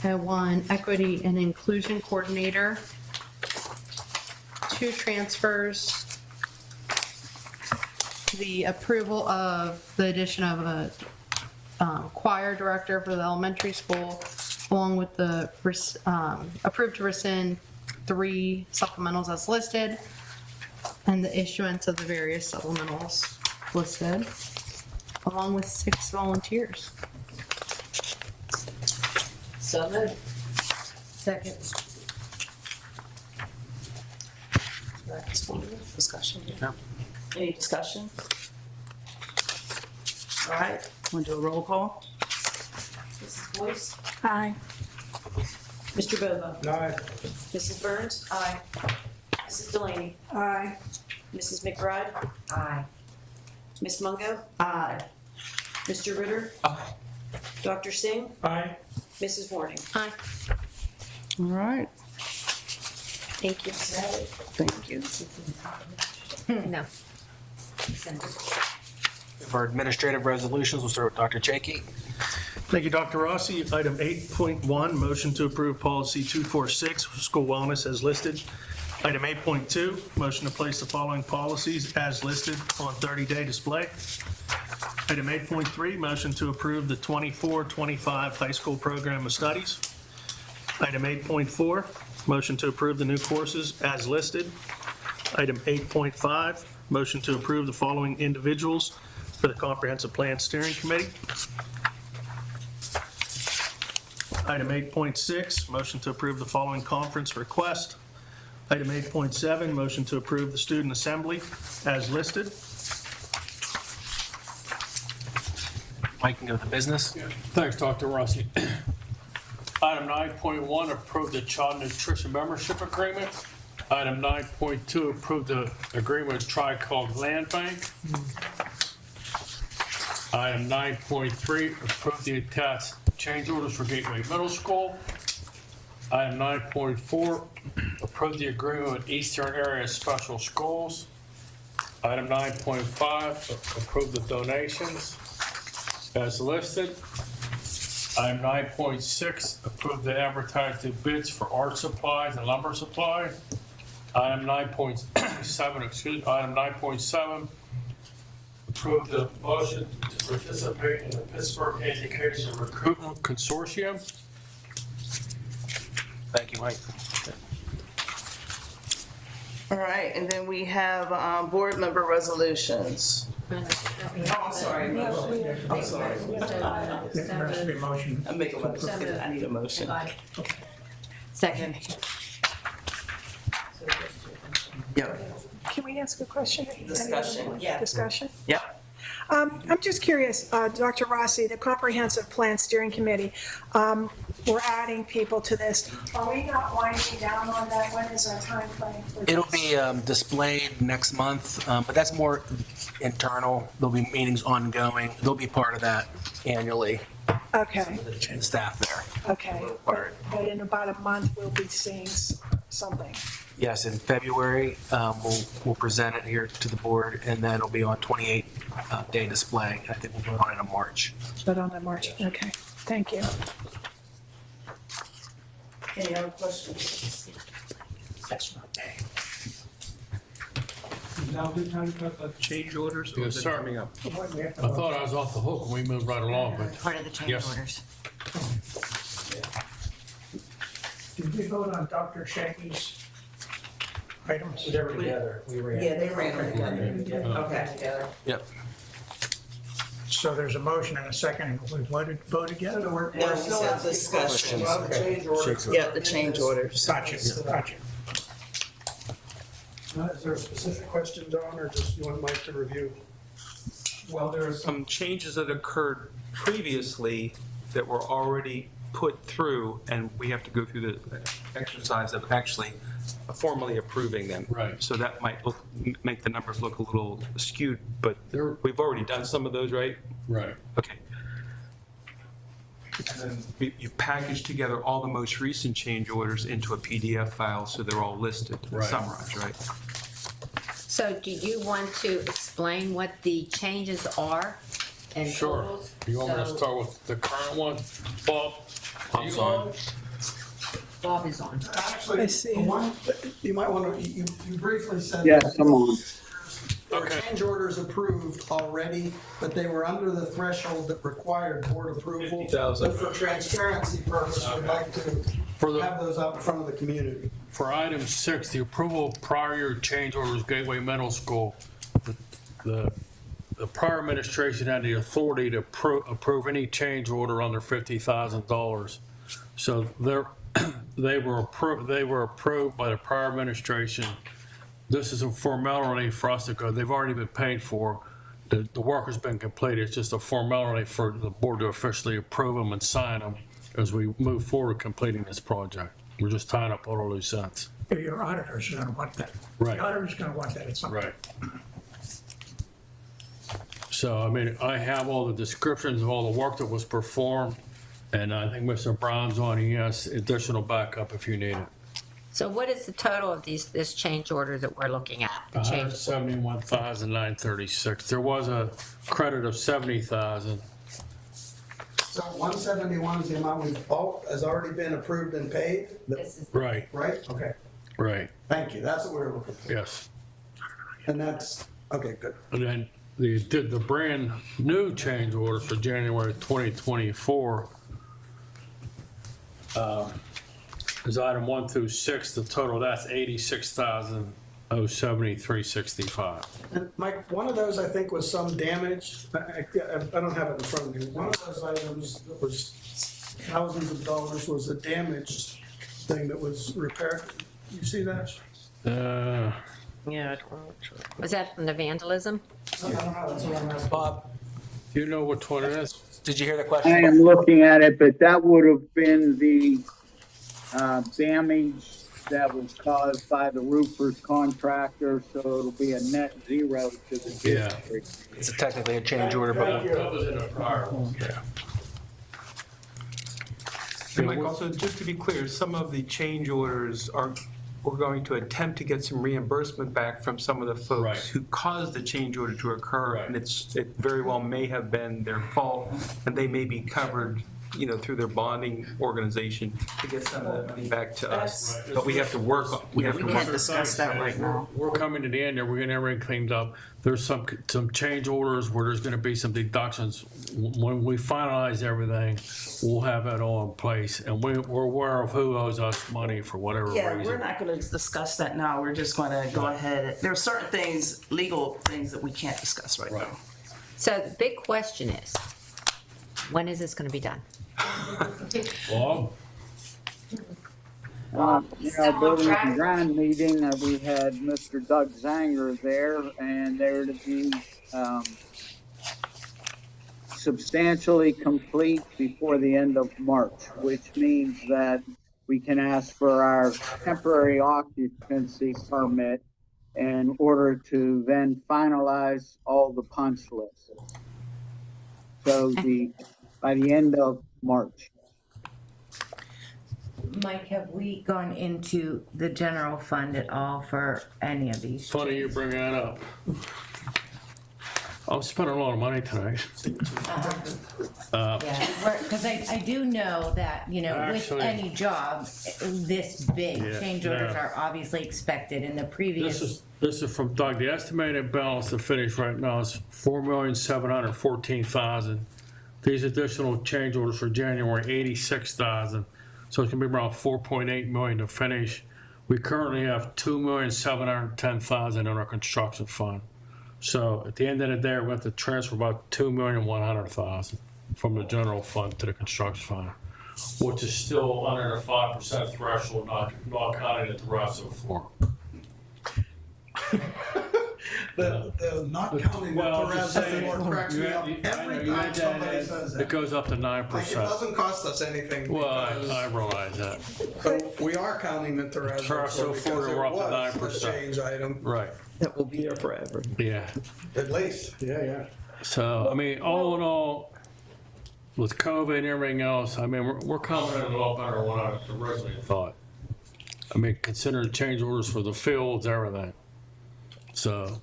and 1 equity and inclusion coordinator, 2 transfers, the approval of the addition of a choir director for the elementary school, along with the approved to rescind 3 supplementals as listed, and the issuance of the various supplementals listed, along with 6 volunteers. So moved. Second. Discussion. Yeah. Any discussion? All right, want to do a roll call? Mrs. Boyce? Aye. Mr. Bobo? Aye. Mrs. Burns? Aye. Mrs. Delaney? Aye. Mrs. McBride? Aye. Ms. Mungo? Aye. Mr. Ritter? Aye. Dr. Singh? Aye. Mrs. Warning? Aye. All right, Thank you. thank you. No. For administrative resolutions, we'll start with Dr. Jakey. Thank you, Dr. Rossi. Item 8.1, motion to approve policy 246, school wellness as listed. Item 8.2, motion to place the following policies as listed on 30-day display. Item 8.3, motion to approve the 24-25 high school program of studies. Item 8.4, motion to approve the new courses as listed. Item 8.5, motion to approve the following individuals for the Comprehensive Plan Steering Committee. Item 8.6, motion to approve the following conference request. Item 8.7, motion to approve the student assembly as listed. Mike can go to business. Thanks, Dr. Rossi. Item 9.1, approve the child nutrition membership agreement. Item 9.2, approve the agreement with Tri-Cog Land Bank. Item 9.3, approve the attached change orders for Gateway Middle School. Item 9.4, approve the agreement with Eastern Area Special Schools. Item 9.5, approve the donations as listed. Item 9.6, approve the advertised bids for art supplies and lumber supply. Item 9.7, item 9.7, approve the motion to participate in the Pittsburgh Education Recruitment Consortium. Thank you, Mike. All right, and then we have board member resolutions. Oh, I'm sorry. I'm sorry. There has to be a motion. I'm making I need a motion. Second. Yep. Can we ask a question? Discussion. Yeah. Discussion? Yep. I'm just curious, Dr. Rossi, the Comprehensive Plan Steering Committee, we're adding people to this. Are we not winding down on that? When is our time frame for this? It'll be displayed next month, but that's more internal. There'll be meetings ongoing. They'll be part of that annually. Okay, And staff there. okay. But in about a month, we'll be seeing something. Yes, in February, we'll present it here to the board, and then it'll be on 28-day display. I think we'll vote on it in March. But on the March, okay. Thank you. Any other questions? Now, good time to talk about change orders? or Yes, is it sir. coming up? I thought I was off the hook when we moved right along, but Part of the change Yes. orders. Did we vote on Dr. Shaggy's items? They were together. Yeah, they ran them together. Okay. Yep. So there's a motion and a second, and we vote again? We're still in discussion. Yeah, the change orders. Gotcha. Is there a specific question, Don, or just you want Mike to review? Well, there are some changes that occurred previously that were already put through, and we have to go through the exercise of actually formally approving them. Right. So that might make the numbers look a little skewed, but we've already done some of those, right? right. Okay. And then you've packaged together all the most recent change orders into a PDF file, so they're all listed and Right. summarized, right? So do you want to explain what the changes are and Sure. totals? You want me to So start with the current one? Bob? are you on? Bob is on. Actually, the one, you might want to, you briefly said. Yes, I'm on. There were change orders approved already, but they were under the threshold that required board approval. 50,000. But for transparency purposes, we'd like to have those out in front of the community. For item 6, the approval of prior year change orders, Gateway Middle School. The prior administration had the authority to approve any change order under $50,000. So they were approved by the prior administration. This is a formality for us to go. They've already been paid for. The work has been completed. It's just a formality for the board to officially approve them and sign them as we move forward completing this project. We're just tying up all loose ends. Your auditors are gonna want that. Right. The auditor's gonna want that at some point. Right. So, I mean, I have all the descriptions of all the work that was performed, and I think Mr. Brown's on, he has additional backup if you need it. So what is the total of this change order that we're looking at? The change. $171,936. There was a credit of $70,000. So 171 is the amount has already been approved and paid? Right, Right? Okay. right, Thank you. That's what we were looking for. yes. And that's, okay, good. And then they did the brand new change order for January 2024. Is item 1 through 6, the total, that's $86,073.65. And Mike, one of those I think was some damage. I don't have it in front of me. One of those items that was thousands of dollars was a damaged thing that was repaired. You see that? Yeah. Was that from the vandalism? I don't know. That's what I'm asking. Bob, Do you know which one it is? did you hear the I question? am looking at it, but that would have been the damage that was caused by the roofer's contractor, so it'll be a net zero to the Yeah. district. It's technically a change order, but That was in a prior one. yeah. And Mike, also, just to be clear, some of the change orders we're going to attempt to get some reimbursement back from some of the folks Right. who caused the change order to occur, Right. and it very well may have been their fault, and they may be covered through their bonding organization to get some of that money back to us. But we have to work on, we have to can't work. discuss that right now. We're coming to the end there, we're getting everything cleaned up. There's some change orders where there's gonna be some deductions. When we finalize everything, we'll have that all in place, and we're aware of who owes us money for whatever Yeah, reason. we're not gonna discuss that now. We're just gonna go ahead. There are certain things, legal things that we can't discuss right now. So the big question is, when is this going to be done? Bob? Building and Ground meeting, we had Mr. Doug Zanger there, and they're to be substantially complete before the end of March, which means that we can ask for our temporary occupancy permit in order to then finalize all the punch lists. So by the end of March. Mike, have we gone into the general fund at all for any of these? Funny you bring that up. I'm spending a lot of money tonight. Yeah, because I do know that, Actually- with any job this big, Yeah, change orders no. are obviously expected in the previous. This is from Doug. The estimated balance to finish right now is $4,714,000. These additional change orders for January, $86,000. So it's gonna be around $4.8 million to finish. We currently have $2,710,000 in our construction fund. So at the end of the day, we have to transfer about $2,100,000 from the general fund to the construction fund, which is still under the 5% threshold, not counting the rest of the floor. The not counting the terrazzo cracks me up every time somebody says that. It goes up to 9%. Like, it doesn't cost us anything. Well, because- I realize that. So we are counting the terrazzo Terrazzo floor floor, because it we're up to was a 9%. change item, Right, That will be there forever. yeah. at least, yeah. So, I mean, all in all, with COVID and everything else, I mean, we're coming in a lot better than what I originally thought. I mean, considering change orders for the fields, everything. So,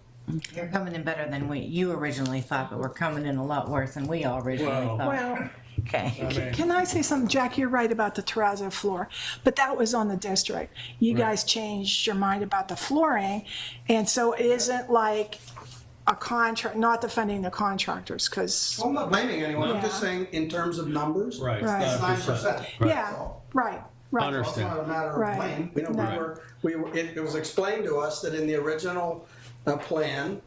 You're coming in better than you originally thought, but we're coming in a lot worse than we all originally Well- thought. Well, Okay. can I say something? Jack, you're right about the terrazzo floor, but that was on the district. You guys changed your mind about the flooring, and so it isn't like a contract, not defending the contractors, because, I'm not blaming anyone, I'm just Yeah. saying in terms of numbers. right, Right. It's 9%. yeah, right. It's not a matter of Right. blame. You know, No. it was explained to us that in the original plan,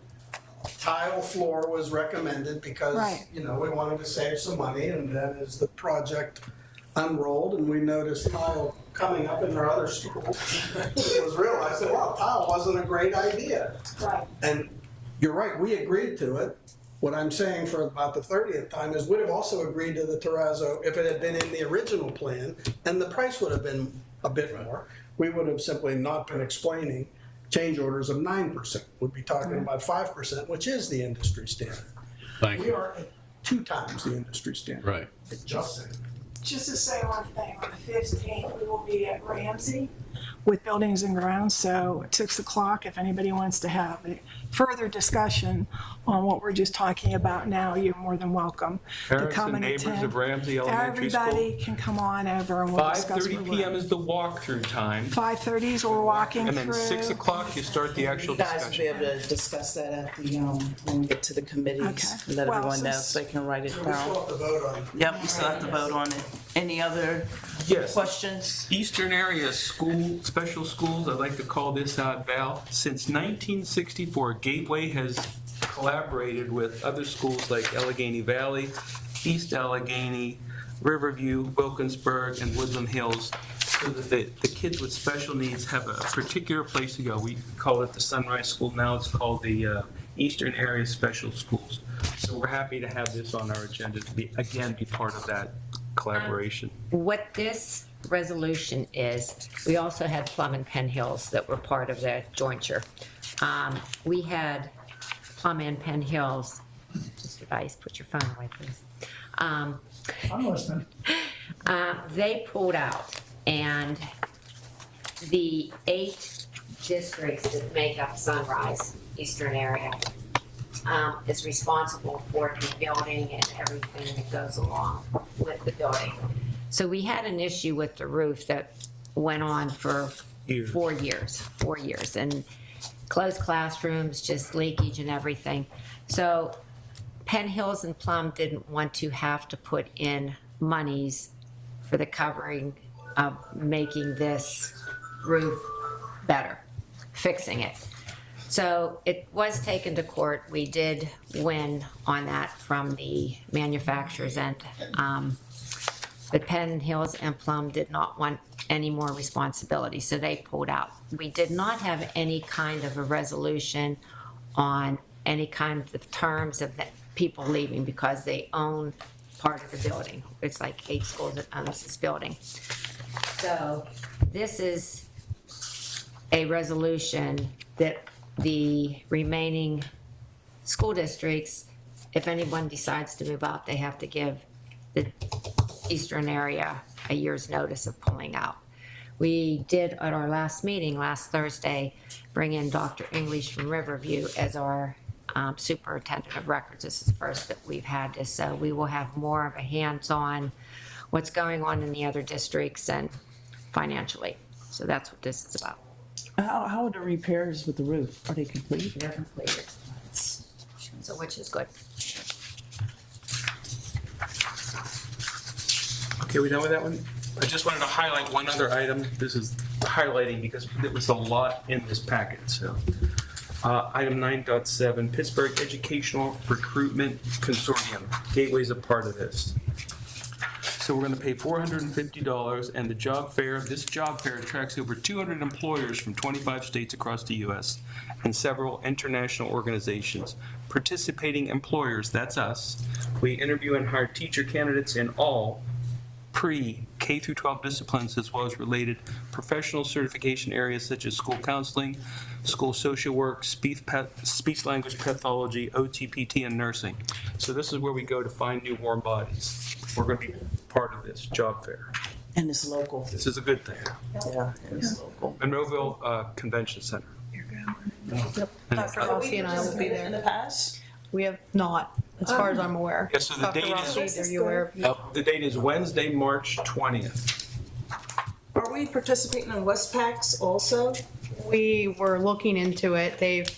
tile floor was recommended because, Right. we wanted to save some money, and then as the project unrolled and we noticed tile coming up in our other schools, it was realized that, wow, tile wasn't a great idea. Right. And you're right, we agreed to it. What I'm saying for about the 30th time is we'd have also agreed to the terrazzo if it had been in the original plan, and the price would have been a bit more. We would have simply not been explaining change orders of 9%. We'd be talking about 5%, which is the industry standard. thank We you. are at 2 times the industry standard. Right. Just saying. Just to say one thing, on the 15th, we will be at Ramsey with Buildings and Grounds, so at 6 o'clock, if anybody wants to have a further discussion on what we're just talking about now, you're more than welcome to Parents come and and neighbors attend. of Ramsey Elementary School. Everybody can come on over and we'll discuss. 5:30 PM is the walkthrough time, 5:30 is we're walking and then through. 6 o'clock you start the actual You guys will be discussion. able to discuss that at the, when we get to the committees. Okay. Let Well, everyone know since- so they can write it So we still down. have to vote on it. Yep, we still have to vote on it. Any other Yes. questions? Eastern area school, special schools, I'd like to call this out, Val. Since 1964, Gateway has collaborated with other schools like Allegheny Valley, East Allegheny, Riverview, Wilkinsburg, and Woodland Hills, so that the kids with special needs have a particular place to go. We call it the Sunrise School, now it's called the Eastern Area Special Schools. So we're happy to have this on our agenda to be part of that collaboration. What this resolution is, we also had Plum and Penn Hills that were part of the jointure. We had Plum and Penn Hills, just advice, put your phone away, please. I'm listening. They pulled out, and the 8 districts that make up Sunrise Eastern area is responsible for the building and everything that goes along with the building. So we had an issue with the roof that went on for 4 years, and closed classrooms, just leakage and everything. So Penn Hills and Plum didn't want to have to put in monies for the covering of making this roof better, fixing it. So it was taken to court. We did win on that from the manufacturer's end. But Penn Hills and Plum did not want any more responsibility, so they pulled out. We did not have any kind of a resolution on any kind of terms of the people leaving because they own part of the building. It's like 8 schools that owns this building. So this is a resolution that the remaining school districts, if anyone decides to move out, they have to give the eastern area a year's notice of pulling out. We did at our last meeting last Thursday bring in Dr. English from Riverview as our superintendent of records. This is the first that we've had this, so we will have more of a hands-on what's going on in the other districts and financially. So that's what this is about. How are the repairs with the roof? Are they complete? They're completed. So which is good. Okay, we done with that one? I just wanted to highlight one other item. This is highlighting because there was a lot in this packet, so. Item 9.7, Pittsburgh Educational Recruitment Consortium. Gateway's a part of this. So we're gonna pay $450, and the job fair, this job fair attracts over 200 employers from 25 states across the U.S. and several international organizations. Participating employers, that's us. We interview and hire teacher candidates in all pre-K through 12 disciplines, as well as related professional certification areas such as school counseling, school social work, speech language pathology, OTPT, and nursing. So this is where we go to find new warm bodies. We're going to be part of this job fair. And it's local. This is a good thing. Yeah, it's local. Monroeville Convention Center. Dr. Rossi and I will be there. In the past? We have not, as far as I'm aware. Yeah, so the Dr. date Rossi, is- are you aware of? The date is Wednesday, March 20th. Are we participating in Westpacs also? We were looking into it. They've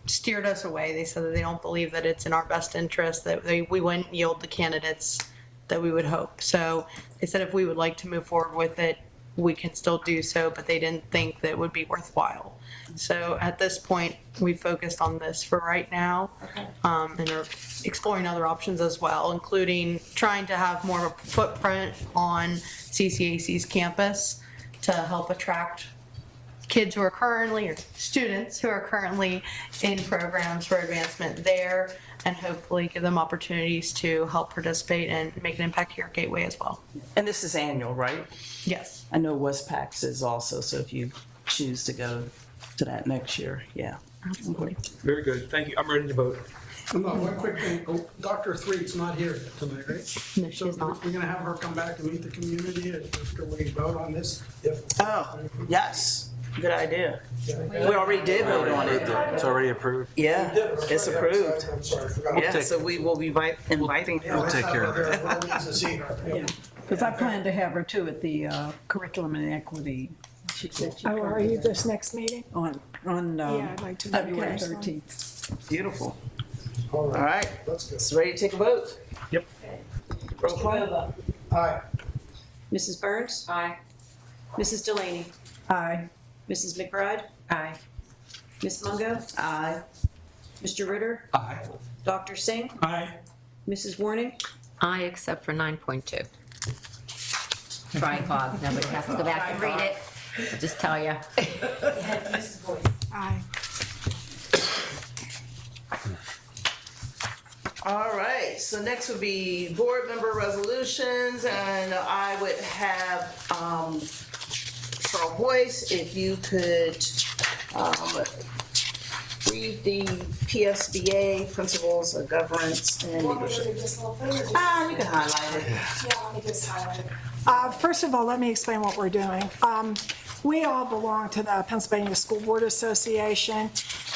steered us away. They said that they don't believe that it's in our best interest, that we wouldn't yield the candidates that we would hope. So they said if we would like to move forward with it, we can still do so, but they didn't think that it would be worthwhile. So at this point, we focused on this for right now, and are exploring other options as well, including trying to have more of a footprint on CCAC's campus to help attract kids who are currently, or students who are currently in programs for advancement there, and hopefully give them opportunities to help participate and make an impact here at Gateway as well. And this is annual, right? Yes. I know Westpacs is also, so if you choose to go to that next year, yeah. Absolutely. Very good. Thank you. I'm ready to vote. One quick thing, Dr. Threet's not here tonight, right? No, she's not. We're gonna have her come back to meet the community after we vote on this? Oh, yes, good idea. We already did vote on it. It's already approved. Yeah, it's approved. I'm sorry, I forgot. Yeah, so we will be inviting her. We'll take care of it. Everyone needs to see her. Because I plan to have her too at the curriculum and equity. She said she Oh, are you this next meeting? on Yeah, I'd like to. February Okay. 13th. Beautiful. All All right, Let's go. so ready to take a vote? Yep. Roll call. Aye. Mrs. Burns? Aye. Mrs. Delaney? Aye. Mrs. McBride? Aye. Ms. Mungo? Aye. Mr. Ritter? Aye. Dr. Singh? Aye. Mrs. Warning? Aye, except for 9.2. Tripod, nobody has to go back and read it. I'll just tell you. Aye. All right, so next would be board member resolutions, and I would have Cheryl Boyce, if you could read the PSBA, Principles of Governance and Leadership. You can highlight it. Yeah, let me just highlight it. First of all, let me explain what we're doing. We all belong to the Pennsylvania School Board Association,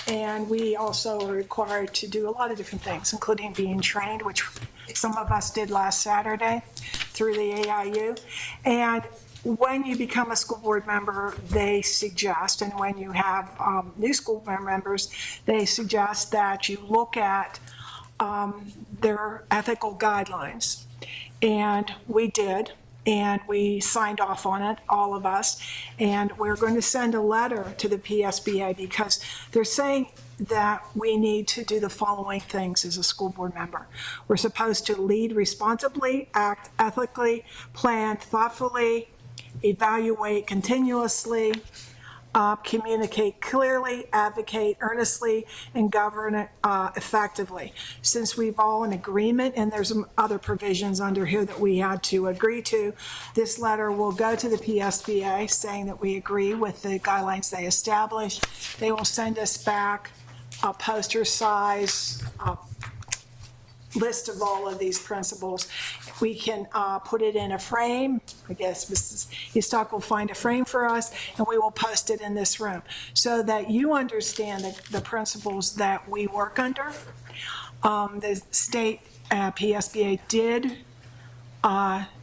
and we also are required to do a lot of different things, including being trained, which some of us did last Saturday. through the AIU. And when you become a school board member, they suggest, and when you have new school board members, they suggest that you look at their ethical guidelines. And we did, and we signed off on it, all of us. And we're going to send a letter to the PSBA because they're saying that we need to do the following things as a school board member. We're supposed to lead responsibly, act ethically, plan thoughtfully, evaluate continuously, communicate clearly, advocate earnestly, and govern effectively. Since we've all in agreement, and there's some other provisions under here that we had to agree to, this letter will go to the PSBA saying that we agree with the guidelines they established. They will send us back a poster size list of all of these principles. We can put it in a frame. I guess Mrs. Eastock will find a frame for us, and we will post it in this room so that you understand the principles that we work under. The state PSBA did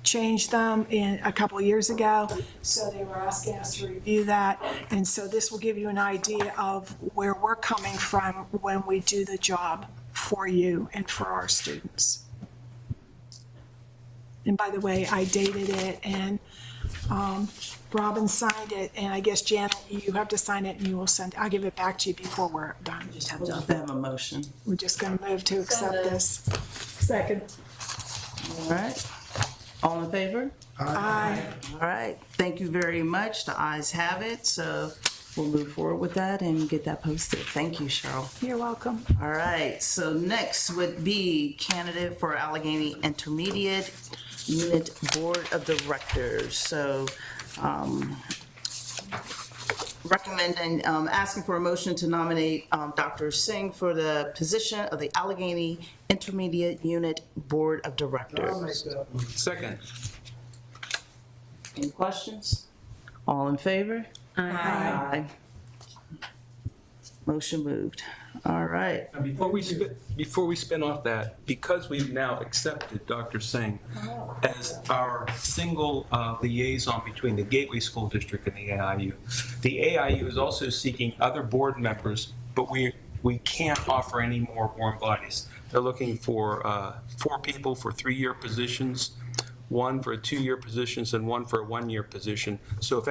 change them a couple of years ago, so they were asking us to review that. And so this will give you an idea of where we're coming from when we do the job for you and for our students. And by the way, I dated it, and Robin signed it, and I guess Janet, you have to sign it, and you will send, I'll give it back to you before we're done. Just have to have a motion. We're just going to move to accept this. Second. All right. All in favor? Aye. All right. Thank you very much. The ayes have it. So we'll move forward with that and get that posted. Thank you, Cheryl. You're welcome. All right. So next would be candidate for Allegheny Intermediate Unit Board of Directors. So recommending, asking for a motion to nominate Dr. Singh for the position of the Allegheny Intermediate Unit Board of Directors. Second. Any questions? All in favor? Aye. Motion moved. All right. Now, before we spin off that, because we've now accepted Dr. Singh as our single liaison between the Gateway School District and the AIU is also seeking other board members, but we can't offer any more warm bodies. They're looking for 4 people for 3-year positions, 1 for 2-year positions, and 1 for a 1-year position. So if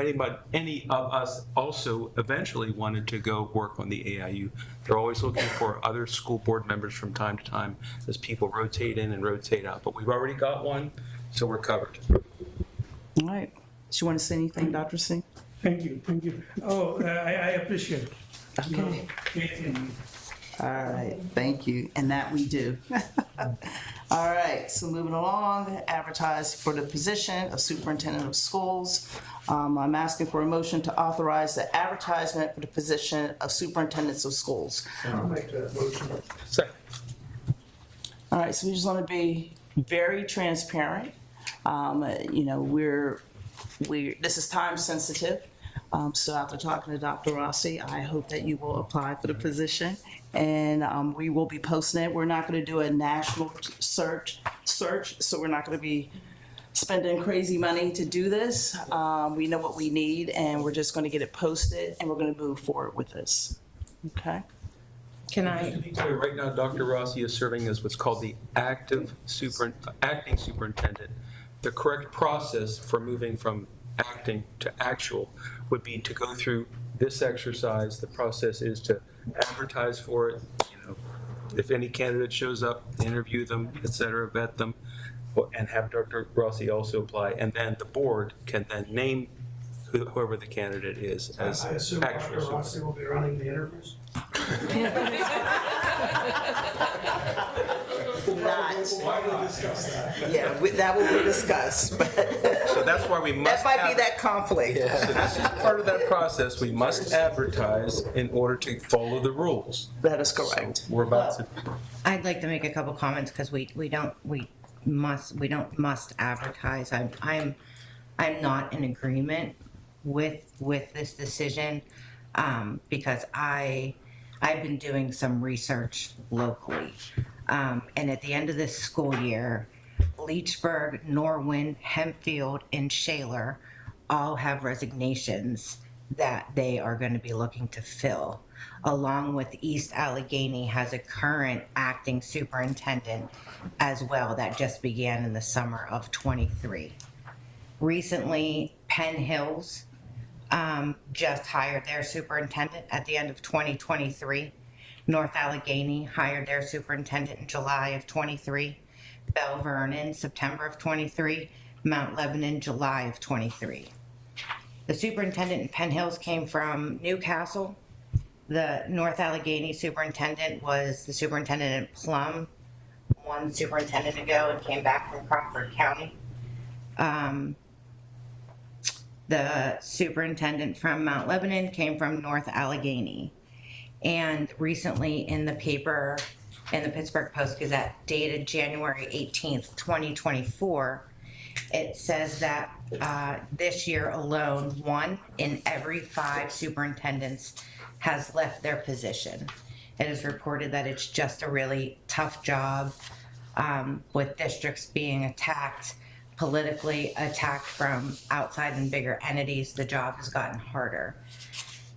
any of us also eventually wanted to go work on the AIU, they're always looking for other school board members from time to time as people rotate in and rotate out. But we've already got one, so we're covered. All right. Do you want to say anything, Dr. Singh? Thank you, thank you. Oh, I appreciate it. Okay. Faith in you. All right, thank you, and that we do. All right, so moving along, advertise for the position of Superintendent of Schools. I'm asking for a motion to authorize the advertisement for the position of Superintendents of Schools. I'll make that motion. Second. All right, so we just want to be very transparent. You know, this is time sensitive. So after talking to Dr. Rossi, I hope that you will apply for the position, and we will be posting it. We're not going to do a national search, so we're not going to be spending crazy money to do this. We know what we need, and we're just going to get it posted, and we're going to move forward with this. Okay? Can I? To be clear, right now, Dr. Rossi is serving as what's called the acting superintendent. The correct process for moving from acting to actual would be to go through this exercise. The process is to advertise for it, you know, if any candidate shows up, interview them, et cetera, vet them, and have Dr. Rossi also apply, and then the board can then name whoever the candidate is as I assume actual Dr. Rossi will be running the interviews? Yeah, that will be discussed, but So that's why we must. that might be that conflict. So this is part of that process. We must advertise in order to follow the rules. That is correct. So we're about to. I'd like to make a couple comments because we don't must advertise. I'm not in agreement with this decision because I've been doing some research locally, and at the end of this school year, Leechburg, Norwin, Hempfield, and Shaler all have resignations that they are going to be looking to fill, along with East Allegheny has a current acting superintendent as well that just began in the summer of 23. Recently, Penn Hills just hired their superintendent at the end of 2023. North Allegheny hired their superintendent in July of 23. Bell Vernon, September of 23. Mount Lebanon, July of 23. The superintendent in Penn Hills came from Newcastle. The North Allegheny superintendent was the superintendent in Plum one superintendent ago and came back from Crawford County. The superintendent from Mount Lebanon came from North Allegheny. And recently in the paper, in the Pittsburgh Post-Gazette, dated January 18th, 2024, it says that this year alone, 1 in every 5 superintendents has left their position. It is reported that it's just a really tough job with districts being attacked, politically attacked from outside and bigger entities. The job has gotten harder.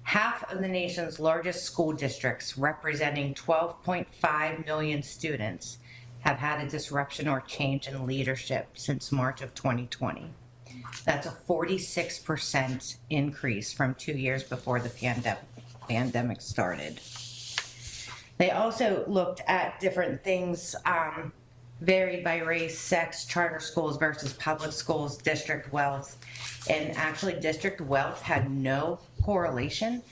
Half of the nation's largest school districts, representing 12.5 million students, have had a disruption or change in leadership since March of 2020. That's a 46% increase from 2 years before the pandemic started. They also looked at different things, varied by race, sex, charter schools versus public schools, district wealth, and actually district wealth had no correlation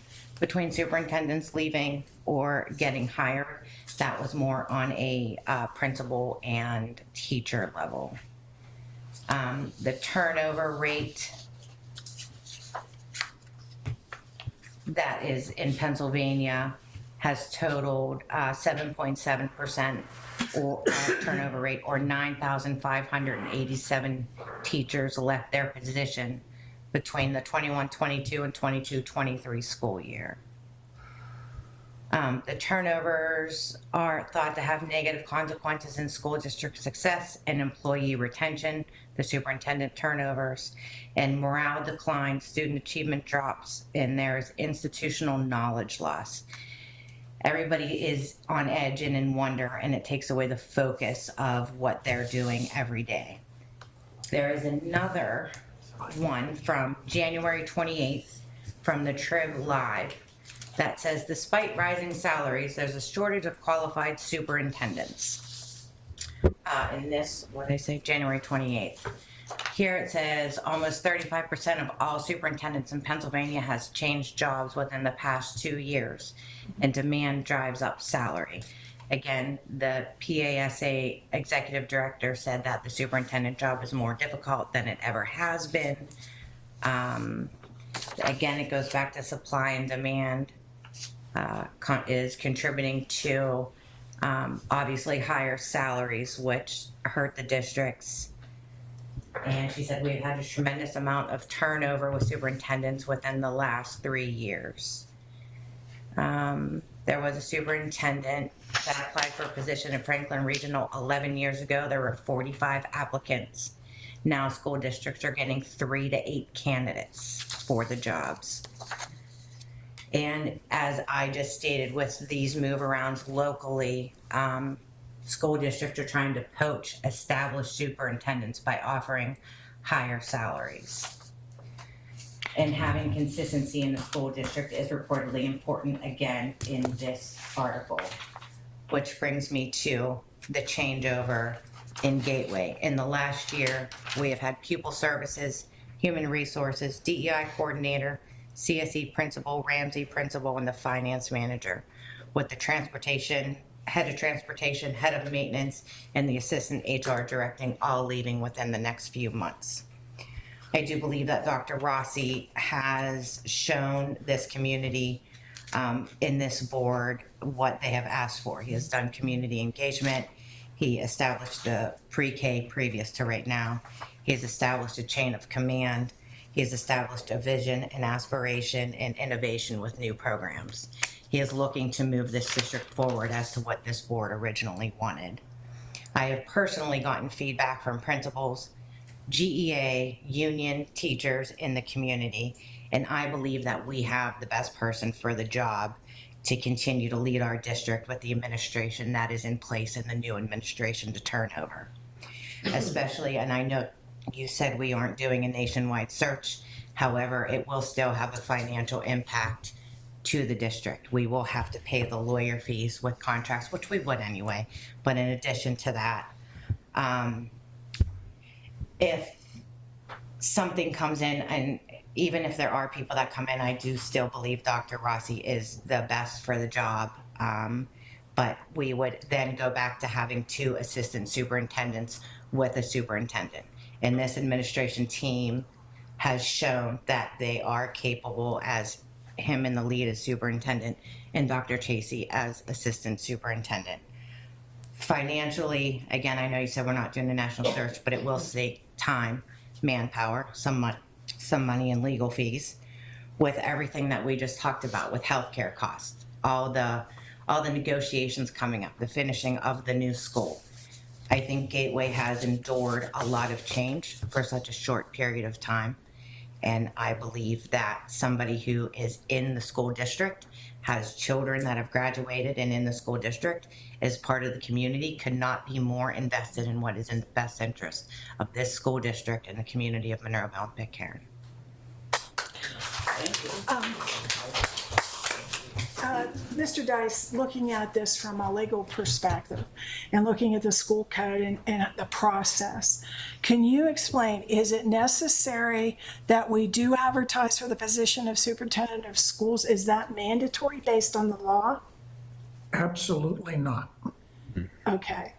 between superintendents leaving or getting hired. That was more on a principal and teacher level. The turnover rate that is in Pennsylvania has totaled 7.7% or turnover rate, or 9,587 teachers left their position between the 21-22 and 22-23 school year. The turnovers are thought to have negative consequences in school district success and employee retention, the superintendent turnovers, and morale declines, student achievement drops, and there's institutional knowledge loss. Everybody is on edge and in wonder, and it takes away the focus of what they're doing every day. There is another one from January 28th from the Trib Live that says, despite rising salaries, there's a shortage of qualified superintendents. In this, what did I say, January 28th. Here it says almost 35% of all superintendents in Pennsylvania has changed jobs within the past 2 years, and demand drives up salary. Again, the PASA executive director said that the superintendent job is more difficult than it ever has been. Again, it goes back to supply and demand is contributing to obviously higher salaries, which hurt the districts. And she said we've had a tremendous amount of turnover with superintendents within the last 3 years. There was a superintendent that applied for a position in Franklin Regional 11 years ago. There were 45 applicants. Now school districts are getting 3 to 8 candidates for the jobs. And as I just stated, with these move-arounds locally, school districts are trying to poach established superintendents by offering higher salaries. And having consistency in the school district is reportedly important, again, in this article. Which brings me to the changeover in Gateway. In the last year, we have had pupil services, human resources, DEI coordinator, CSE principal, Ramsey principal, and the finance manager, with the transportation, head of transportation, head of maintenance, and the assistant HR directing all leaving within the next few months. I do believe that Dr. Rossi has shown this community in this board what they have asked for. He has done community engagement. He established the pre-K previous to right now. He has established a chain of command. He has established a vision and aspiration and innovation with new programs. He is looking to move this district forward as to what this board originally wanted. I have personally gotten feedback from principals, GEA, union teachers in the community, and I believe that we have the best person for the job to continue to lead our district with the administration that is in place and the new administration to turn over. Especially, and I know you said we aren't doing a nationwide search, however, it will still have a financial impact to the district. We will have to pay the lawyer fees with contracts, which we would anyway, but in addition to that, if something comes in, and even if there are people that come in, I do still believe Dr. Rossi is the best for the job. But we would then go back to having 2 assistant superintendents with a superintendent. And this administration team has shown that they are capable, as him in the lead as superintendent and Dr. Chasey as assistant superintendent. Financially, again, I know you said we're not doing a national search, but it will save time, manpower, some money in legal fees, with everything that we just talked about with healthcare costs, all the negotiations coming up, the finishing of the new school. I think Gateway has endured a lot of change for such a short period of time. And I believe that somebody who is in the school district, has children that have graduated and in the school district, as part of the community, could not be more invested in what is in the best interest of this school district and the community of Minerva and Pitcairn. Mr. Dice, looking at this from a legal perspective and looking at the school code and the process, can you explain, is it necessary that we do advertise for the position of superintendent of schools? Is that mandatory based on the law? Absolutely not. Okay.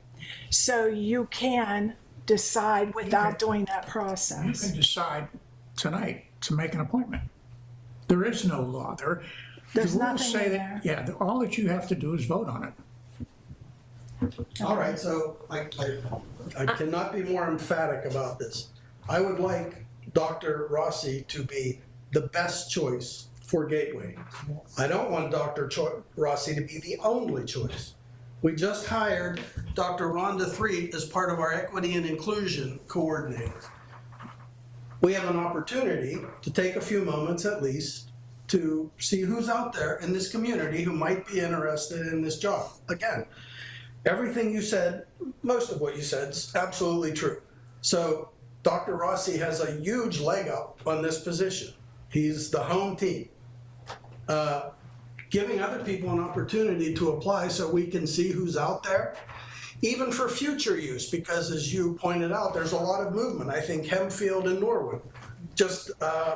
So you can decide without doing that You process? can decide tonight to make an appointment. There is no law. There's the rules nothing say in that, there. yeah, all that you have to do is vote on it. All right, so I cannot be more emphatic about this. I would like Dr. Rossi to be the best choice for Gateway. I don't want Dr. Rossi to be the only choice. We just hired Dr. Rhonda Threet as part of our equity and inclusion coordinator. We have an opportunity to take a few moments at least to see who's out there in this community who might be interested in this job. Again, everything you said, most of what you said is absolutely true. So Dr. Rossi has a huge leg up on this position. He's the home team. Giving other people an opportunity to apply so we can see who's out there, even for future use, because as you pointed out, there's a lot of movement. I think Hempfield and Norwood just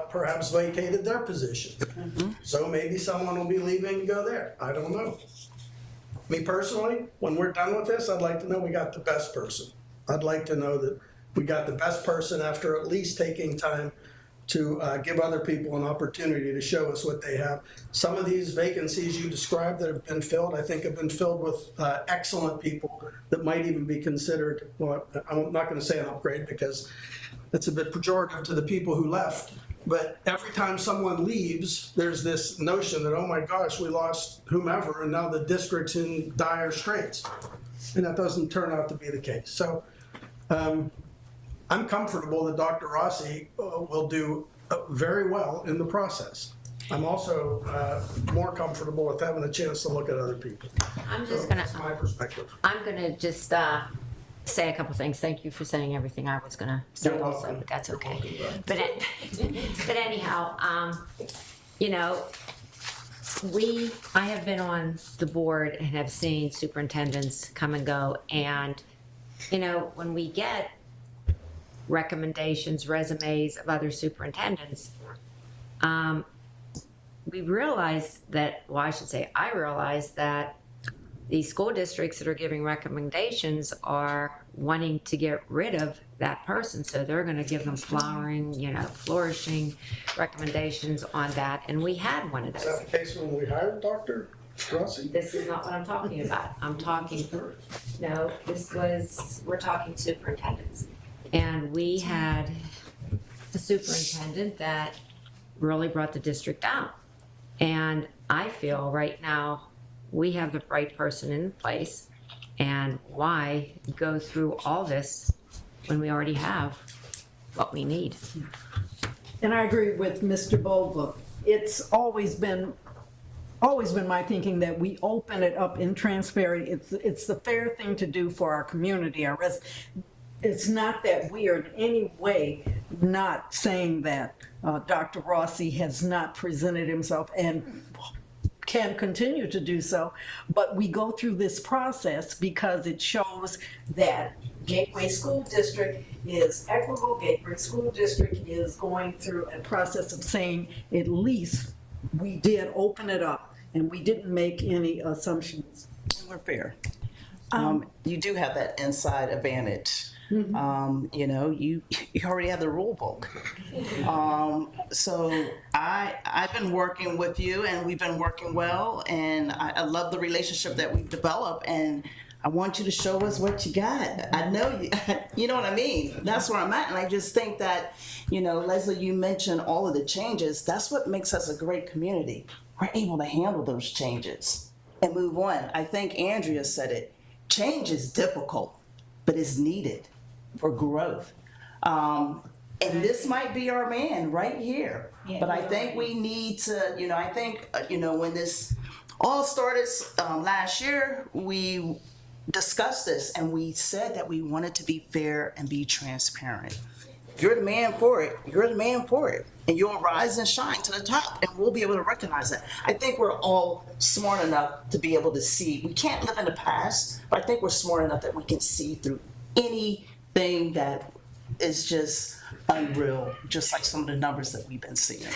perhaps vacated their position. So maybe someone will be leaving to go there. I don't know. Me personally, when we're done with this, I'd like to know we got the best person. I'd like to know that we got the best person after at least taking time to give other people an opportunity to show us what they have. Some of these vacancies you described that have been filled, I think have been filled with excellent people that might even be considered, well, I'm not going to say an upgrade because it's a bit pejorative to the people who left. But every time someone leaves, there's this notion that, oh my gosh, we lost whomever, and now the district's in dire straits. And that doesn't turn out to be the case. So I'm comfortable that Dr. Rossi will do very well in the process. I'm also more comfortable with having a chance to look at other people. That's my perspective. I'm gonna just say a couple things. Thank you for saying everything I was gonna say You're also, welcome. but that's okay. You're welcome. But anyhow, you know, I have been on the board and have seen superintendents come and go, and you know, when we get recommendations, resumes of other superintendents, we realize that, well, I should say, I realize that these school districts that are giving recommendations are wanting to get rid of that person. So they're going to give them flourishing recommendations on that. And we had one of those. Is that the case when we hired Dr. Rossi? This is not what I'm talking about. I'm talking, no, we're talking superintendents. And we had a superintendent that really brought the district down. And I feel right now we have the right person in place. And why go through all this when we already have what we need? And I agree with Mr. Vogel. It's always been my thinking that we open it up in transparency. It's the fair thing to do for our community, our residents. It's not that we are in any way not saying that Dr. Rossi has not presented himself and can continue to do so, but we go through this process because it shows that Gateway School District is equitable. Gateway School District is going through a process of saying at least we did open it up and we didn't make any assumptions. We're fair. You do have that inside advantage. You know, you already have the rule book. So I've been working with you and we've been working well, and I love the relationship that we've developed, and I want you to show us what you got. I know you know what I mean? That's where I'm at. And I just think that, you know, Leslie, you mentioned all of the changes. That's what makes us a great community. We're able to handle those changes and move on. I think Andrea said it. Change is difficult, but it's needed for growth. And this might be our man right here. Yeah, but I think we need to, you know, I think, you know, when this all started last year, we discussed this and we said that we wanted to be fair and be transparent. You're the man for it. You're the man for it. And you'll rise and shine to the top, and we'll be able to recognize that. I think we're all smart enough to be able to see. We can't live in the past, but I think we're smart enough that we can see through anything that is just unreal, just like some of the numbers that we've been seeing.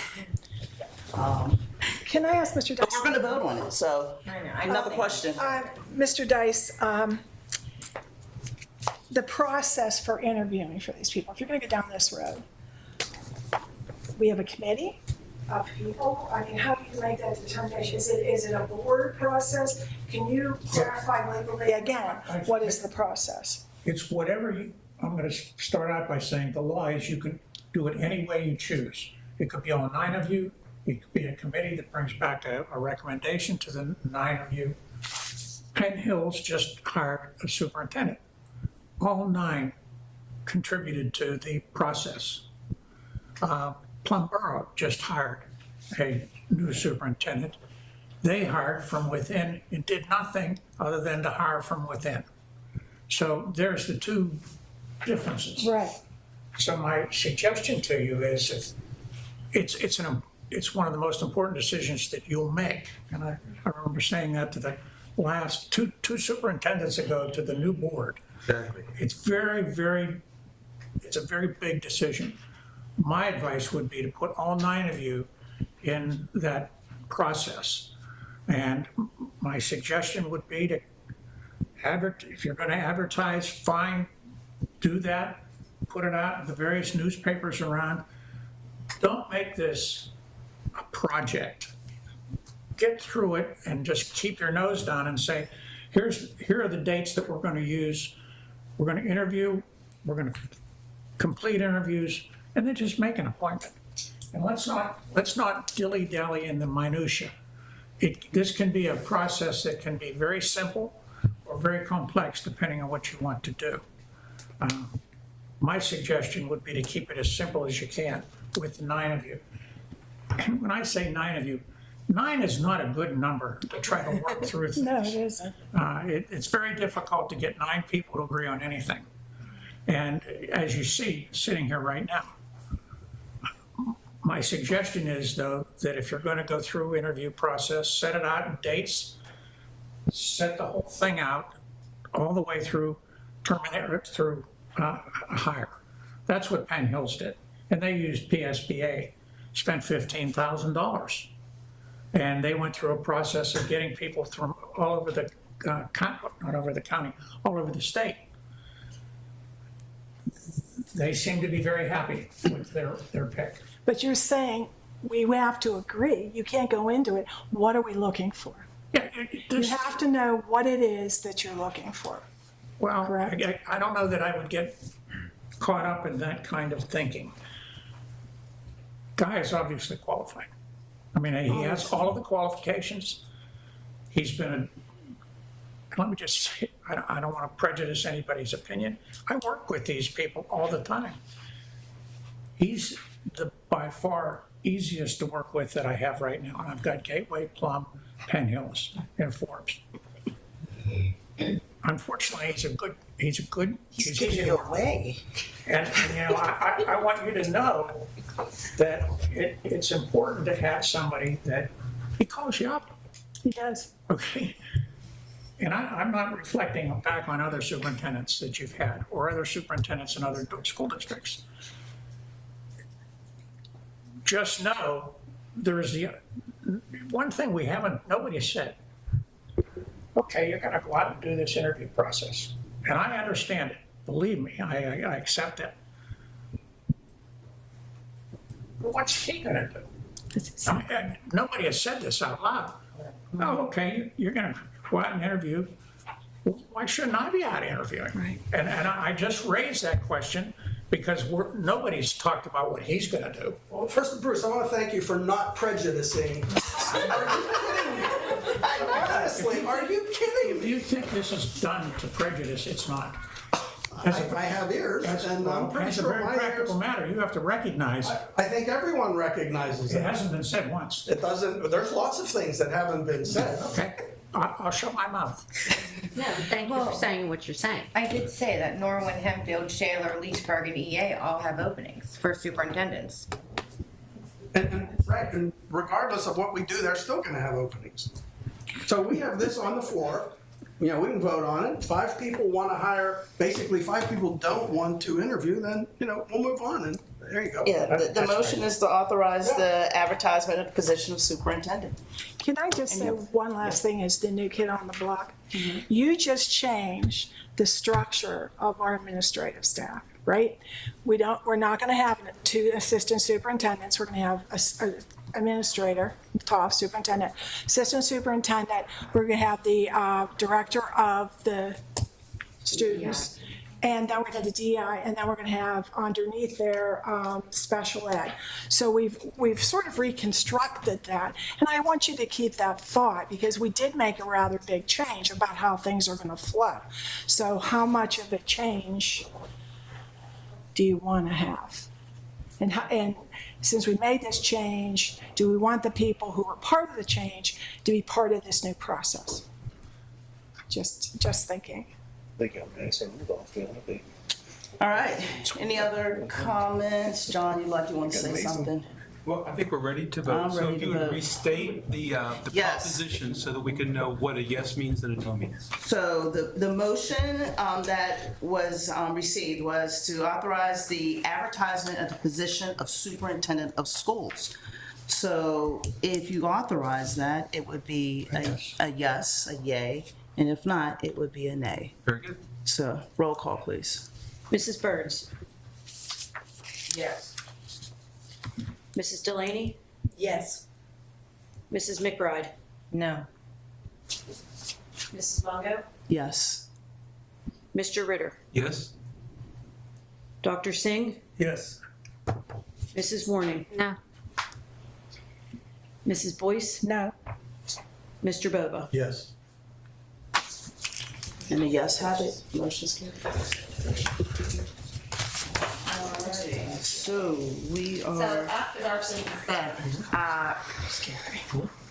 Can I ask Mr. Dice? But we're going to vote on it, so another question. Mr. Dice, the process for interviewing for these people, if you're going to go down this road, we have a committee of people. I mean, how do you make that determination? Is it a board process? Can you clarify legally again, what is the process? It's whatever you, I'm going to start out by saying the law is you can do it any way you choose. It could be all 9 of you. It could be a committee that brings back a recommendation to the 9 of you. Penn Hills just hired a superintendent. All 9 contributed to the process. Plum Borough just hired a new superintendent. They hired from within and did nothing other than to hire from within. So there's the 2 differences. Right. So my suggestion to you is if it's one of the most important decisions that you'll make. And I remember saying that to the last two superintendents ago to the new board. Exactly. It's a very big decision. My advice would be to put all 9 of you in that process. And my suggestion would be to if you're going to advertise, fine, do that, put it out in the various newspapers around. Don't make this a project. Get through it and just keep your nose down and say, here are the dates that we're going to use. We're going to interview, we're going to complete interviews, and then just make an appointment. And let's not dilly-dally in the minutia. This can be a process that can be very simple or very complex depending on what you want to do. My suggestion would be to keep it as simple as you can with 9 of you. And when I say 9 of you, 9 is not a good number to try to work through things. No, it isn't. It's very difficult to get 9 people to agree on anything. And as you see, sitting here right now, my suggestion is, though, that if you're going to go through interview process, set it out in dates, set the whole thing out all the way through hire. That's what Penn Hills did. And they used PSBA, spent $15,000. And they went through a process of getting people from all over the, not over the county, all over the state. They seem to be very happy with their pick. But you're saying we have to agree. You can't go into it. What are we looking for? Yeah, you have to know what it is that you're looking for. Well, I don't know that I would get caught up in that kind of thinking. Guy is obviously qualified. I mean, he has all of the qualifications. He's been let me just say, I don't want to prejudice anybody's opinion. I work with these people all the time. He's the by far easiest to work with that I have right now. And I've got Gateway, Plum, Penn Hills, and Forbes. Unfortunately, he's easy to work with. And you know, I want you to know that it's important to have somebody that he calls you up. He does. Okay. And I'm not reflecting back on other superintendents that you've had or other superintendents in other school districts. Just know there is the one thing nobody said. Okay, you're going to go out and do this interview process. And I understand it. Believe me, I accept it. But what's he going to do? Nobody has said this out loud. Oh, okay, you're going to go out and interview. Why shouldn't I be out interviewing? Right. And I just raised that question because nobody's talked about what he's going to do. Well, first, Bruce, I want to thank you for not prejudicing. Are you kidding me? Honestly, are you kidding If me? you think this is done to prejudice, it's not. I have ears, and I'm pretty As a sure very my practical ears. matter, you have to recognize I think everyone recognizes it it. hasn't been said once. It doesn't. There's lots of things that haven't been said. Okay, I'll shut my mouth. No, thank you for saying what you're saying. I did say that Norwin, Hempfield, Shaler, Leesburg, and EA all have openings for superintendents. Right, and regardless of what we do, they're still going to have openings. So we have this on the floor. You know, we can vote on it. 5 people want to hire, basically 5 people don't want to interview, then, you know, we'll move on, and there you go. Yeah, the motion is to authorize the advertisement of the position of superintendent. Can I just say one last thing as the new kid on the block? You just changed the structure of our administrative staff, right? We're not going to have 2 assistant superintendents. We're going to have a administrator, top superintendent, assistant superintendent. We're going to have the director of the students, and then we're going to have the DI, and then we're going to have underneath there special ed. So we've sort of reconstructed that, and I want you to keep that thought because we did make a rather big change about how things are going to flow. So how much of a change do you want to have? And since we made this change, do we want the people who are part of the change to be part of this new process? Just thinking. All right, any other comments? John, you want to say something? Well, I think we're ready to vote. I'm So ready if to you would vote. restate the Yes. proposition so that we can know what a yes means and a no means. So the motion that was received was to authorize the advertisement of the position of superintendent of schools. So if you authorize that, it would be a yes, a yay, and if not, it would be a nay. Very good. So roll call, please. Mrs. Burns? Yes. Mrs. Delaney? Yes. Mrs. McBride? No. Mrs. Longo? Yes. Mr. Ritter? Yes? Dr. Singh? Yes. Mrs. Warning? No. Mrs. Boyce? No. Mr. Boba? Yes. And a yes have it. Motion's carried. So we So are. after Darcy said,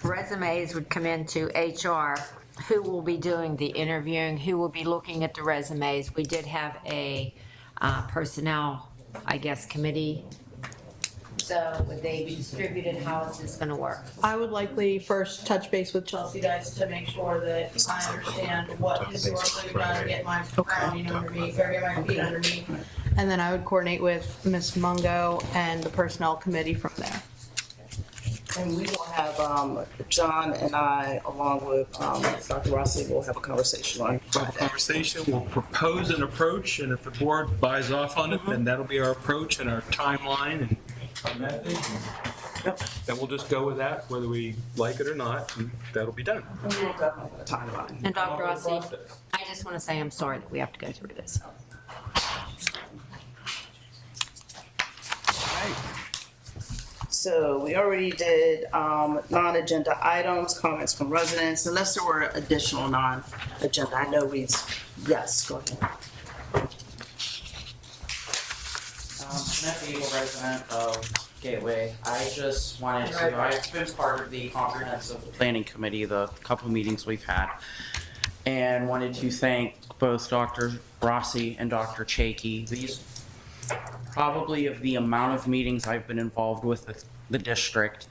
resumes would come into HR. Who will be doing the interviewing? Who will be looking at the resumes? We did have a personnel, I guess, committee. So would they be distributed? How is this going to work? I would likely first touch base with Chelsea guys to make sure that I understand what historically we've done, get my grounding under me, or get my feet under me. And then I would coordinate with Ms. Mungo and the personnel committee from there. And we will have, John and I, along with Dr. Rossi, will have a conversation on Friday. Conversation, we'll propose an approach, and if the board buys off on it, then that'll be our approach and our timeline and our method. Then we'll just go with that, whether we like it or not, and that'll be done. And Dr. Rossi, I just want to say I'm sorry that we have to go through this. So we already did non-agenda items, comments from residents, unless there were additional non-agenda. I know yes, go ahead. I'm an Eagle resident of Gateway. I just wanted to, I've been part of the comprehensive planning committee, the couple meetings we've had, and wanted to thank both Dr. Rossi and Dr. Chakey. These probably of the amount of meetings I've been involved with the district,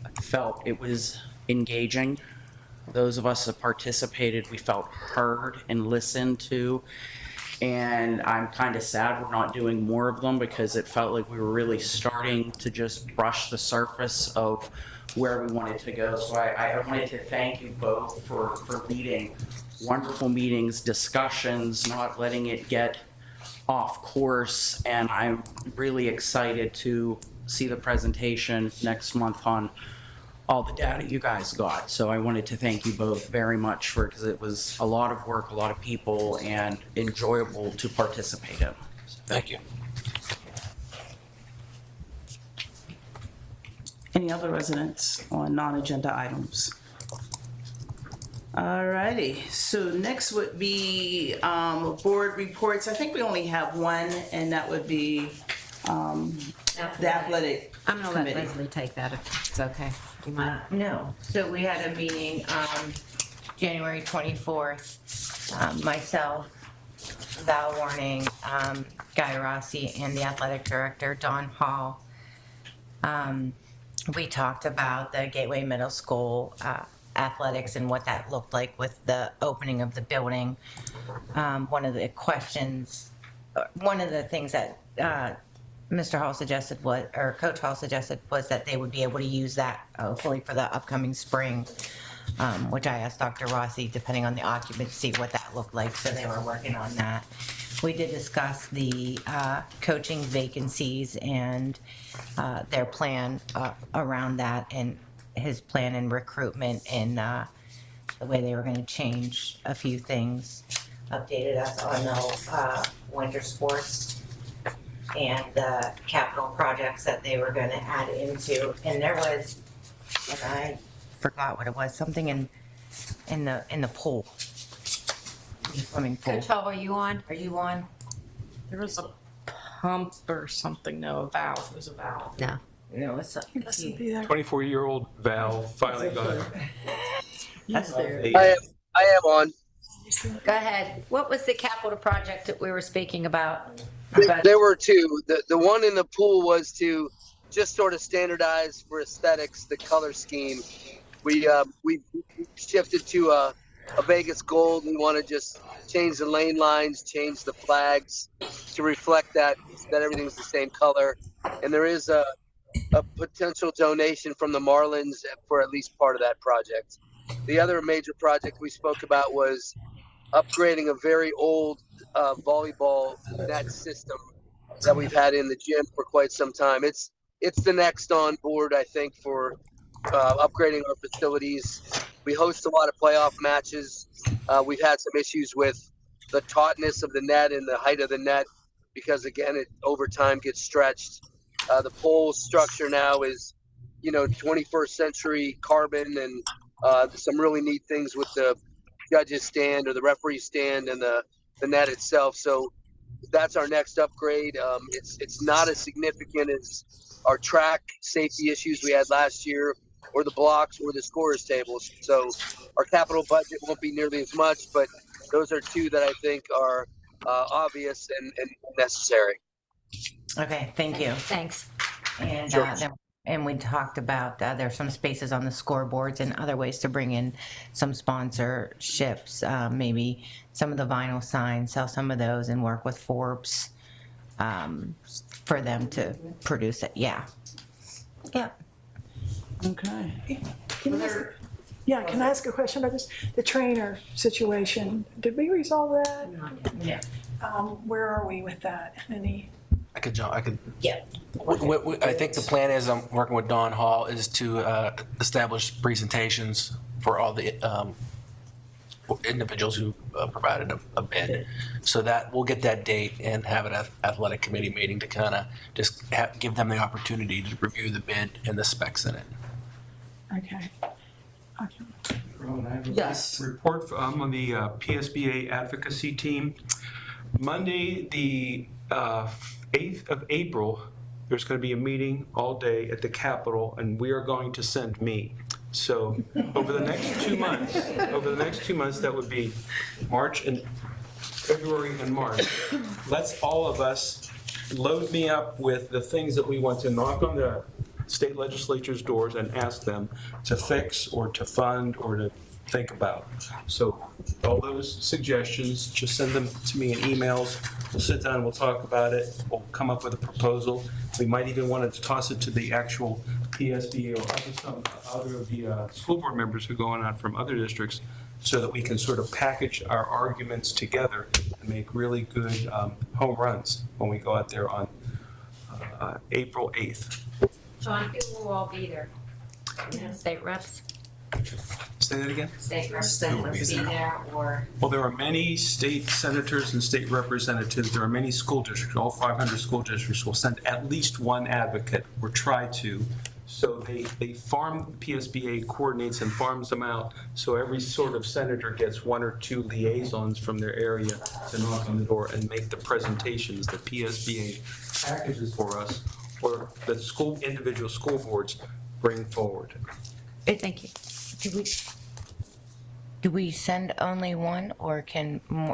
I felt it was engaging. Those of us that participated, we felt heard and listened to. And I'm kind of sad we're not doing more of them because it felt like we were really starting to just brush the surface of where we wanted to go. So I wanted to thank you both for leading wonderful meetings, discussions, not letting it get off course. And I'm really excited to see the presentation next month on all the data you guys got. So I wanted to thank you both very much because it was a lot of work, a lot of people, and enjoyable to participate in. So thank you. Any other residents on non-agenda items? Alrighty, so next would be board reports. I think we only have one, and that would be the athletic I'm gonna let committee. Leslie take that if it's okay. You mind? No. So we had a meeting, January 24th, myself, Val Warning, Guy Rossi, and the athletic director, Don Hall. We talked about the Gateway Middle School athletics and what that looked like with the opening of the building. One of the things that Mr. Hall suggested or Coach Hall suggested was that they would be able to use that hopefully for the upcoming spring, which I asked Dr. Rossi, depending on the occupancy, what that looked like. So they were working on that. We did discuss the coaching vacancies and their plan around that and his plan in recruitment and the way they were going to change a few things. Updated us on the winter sports and the capital projects that they were going to add into. And there was, and I forgot what it was, something in the pool, the swimming pool. Coach Hall, are you on? There was a pump or something, no, a valve. It was a valve. No. No, it's a. 24-year-old Val finally got it. That's there. I am on. Go ahead. What was the capital project that we were speaking about? There were two. The one in the pool was to just sort of standardize for aesthetics the color scheme. We shifted to a Vegas gold. We want to just change the lane lines, change the flags to reflect that everything's the same color. And there is a potential donation from the Marlins for at least part of that project. The other major project we spoke about was upgrading a very old volleyball net system that we've had in the gym for quite some time. It's the next on board, I think, for upgrading our facilities. We host a lot of playoff matches. We've had some issues with the tautness of the net and the height of the net because, again, it over time gets stretched. The pole structure now is, 21st century carbon and some really neat things with the judges stand or the referee stand and the net itself. So that's our next upgrade. It's not as significant as our track safety issues we had last year or the blocks or the scorers tables. So our capital budget won't be nearly as much, but those are two that I think are obvious and necessary. Okay, thank you. Thanks. And Sure. and we talked about there's some spaces on the scoreboards and other ways to bring in some sponsorships, maybe some of the vinyl signs, sell some of those and work with Forbes for them to produce it. Yeah. Okay. Can I ask a question about this? The trainer situation, did we resolve that? Yeah. Where are we with that? I could jump. Yeah. I think the plan is, I'm working with Don Hall, is to establish presentations for all the individuals who provided a bid. So that we'll get that date and have an athletic committee meeting to kind of just give them the opportunity to review the bid and the specs in it. Okay. Yes. Report I'm on the PSBA advocacy team. Monday, the 8th of April, there's going to be a meeting all day at the Capitol, and we are going to send me. So over the next 2 months, that would be March and February and March. Let's all of us load me up with the things that we want to knock on the state legislature's doors and ask them to fix or to fund or to think about. So all those suggestions, just send them to me in emails. We'll sit down, we'll talk about it, we'll come up with a proposal. We might even want to toss it to the actual PSBA or some other of the school board members who are going on from other districts, so that we can sort of package our arguments together and make really good home runs when we go out there on April 8th. John, who will all be there? State reps? Say that again? State reps Who will will be be there? there, or? Well, there are many state senators and state representatives. There are many school districts. All 500 school districts will send at least one advocate, or try to. So they farm, PSBA coordinates and farms them out. So every sort of senator gets 1 or 2 liaisons from their area to knock on the door and make the presentations that PSBA packages for us, or the individual school boards bring forward. Hey, thank you. Do we send only one, or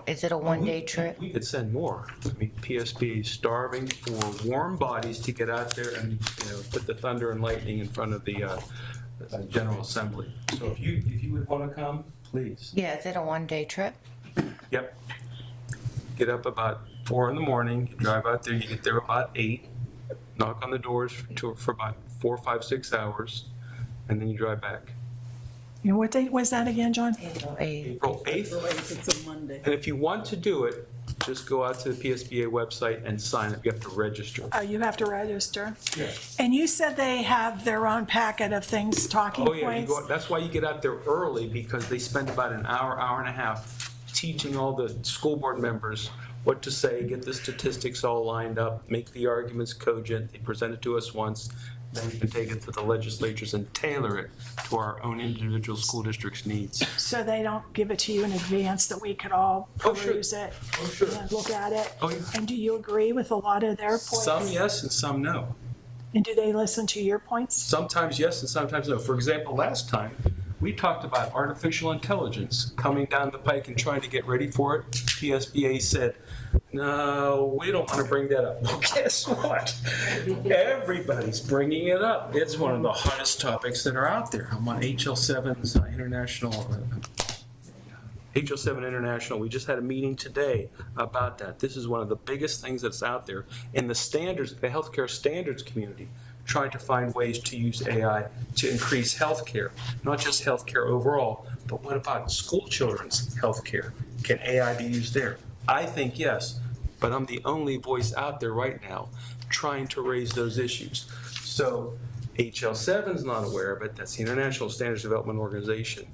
is it a one-day trip? We could send more. I mean, PSB is starving for warm bodies to get out there and, put the thunder and lightning in front of the General Assembly. So if you would want to come, please. Yeah, is it a one-day trip? Yep. Get up about 4 in the morning, you drive out there, you get there about 8, knock on the doors for about 4, 5, 6 hours, and then you drive back. And what date was that again, John? April 8th. It's a Monday. And if you want to do it, just go out to the PSBA website and sign up. You have to register. Oh, you have to register? Yes. And you said they have their own packet of things, talking Oh, yeah, points? that's why you get out there early, because they spend about an hour, hour and a half teaching all the school board members what to say, get the statistics all lined up, make the arguments cogent. They present it to us once, then we can take it to the legislatures and tailor it to our own individual school district's needs. So they don't give it to you in advance, that we could all peruse it and look at it? Oh, yeah. And do you agree with a lot of their points? Some yes and some no. And do they listen to your points? Sometimes yes and sometimes no. For example, last time, we talked about artificial intelligence coming down the pike and trying to get ready for it. PSBA said, no, we don't want to bring that up. Well, guess what? Everybody's bringing it up. It's one of the hottest topics that are out there. I'm on HL7's HL7 International. We just had a meeting today about that. This is one of the biggest things that's out there in the standards, the healthcare standards community, trying to find ways to use AI to increase healthcare, not just healthcare overall, but what about school children's healthcare? Can AI be used there? I think yes, but I'm the only voice out there right now trying to raise those issues. So HL7 is not aware of it. That's the International Standards Development Organization.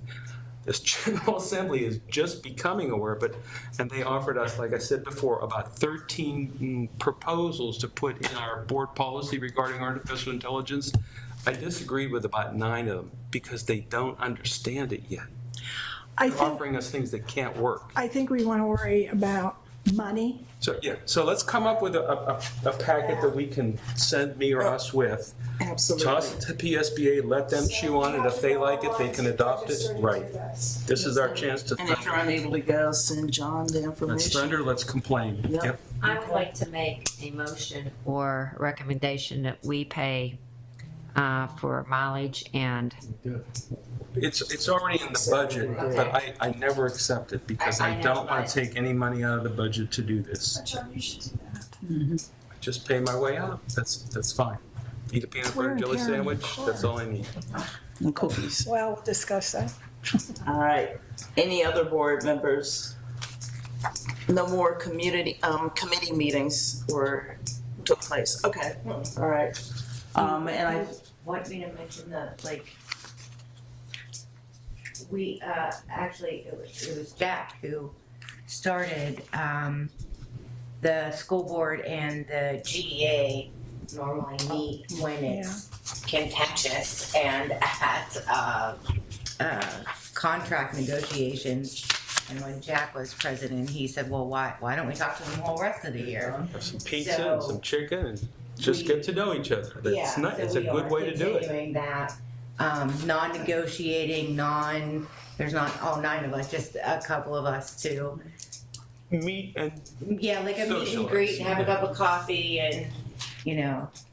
This General Assembly is just becoming aware of it, and they offered us, like I said before, about 13 proposals to put in our board policy regarding artificial intelligence. I disagreed with about 9 of them because they don't understand it yet. They're offering us things that can't work. I think we want to worry about money. So yeah, so let's come up with a packet that we can send me or us with. Absolutely. Toss it to PSBA, let them chew on it. If they like it, they can adopt it. Right. This is our chance to And if you're unable to go, send John the let's information. thunder, let's complain. Yep. I would like to make a motion or recommendation that we pay for mileage and. It's already in the budget, but I never accept it because I don't want to take any money out of the budget to do this. You should do that. Just pay my way out. That's fine. Eat a peanut butter and jelly sandwich. That's all I need. And cookies. Well, we'll discuss that. All right. Any other board members? No more committee meetings took place. Okay. All right. And I Want me to mention the, we, actually, it was Jack who started, the school board and the GEA normally meet when it's contentious and at, contract negotiations. And when Jack was president, he said, well, why don't we talk to them the whole rest of the year? Some pizza and some chicken and just get to know each other. That's Yeah, not, so it's a we good are way to do it. continuing that, non-negotiating, there's not all 9 of us, just a couple of us to, Meet and yeah, like a meet and greet, have a cup of coffee and,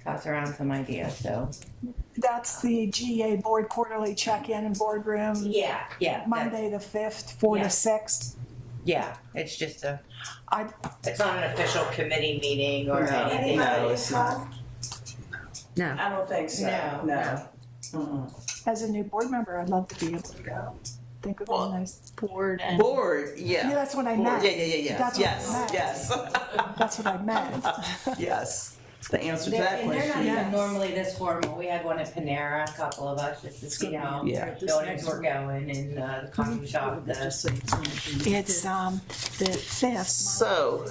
toss around some ideas, so. That's the GA board quarterly check-in and boardroom. Yeah. Monday the 5th, 4 to 6. Yeah, it's just it's not an official committee meeting or anything. No, it's not. No. I don't think so. No. As a new board member, I'd love to be able to go. Think of a nice board and. Board, yeah. Yeah, that's what I Board, meant. yeah. That's Yes, what I meant. yes. That's what I meant. Yes. The answer to They're, that and they're not question. even normally this formal. We had one at Panera, a couple of us, just to see how Yeah. buildings were going and the coffee shop. It's the 5th. So,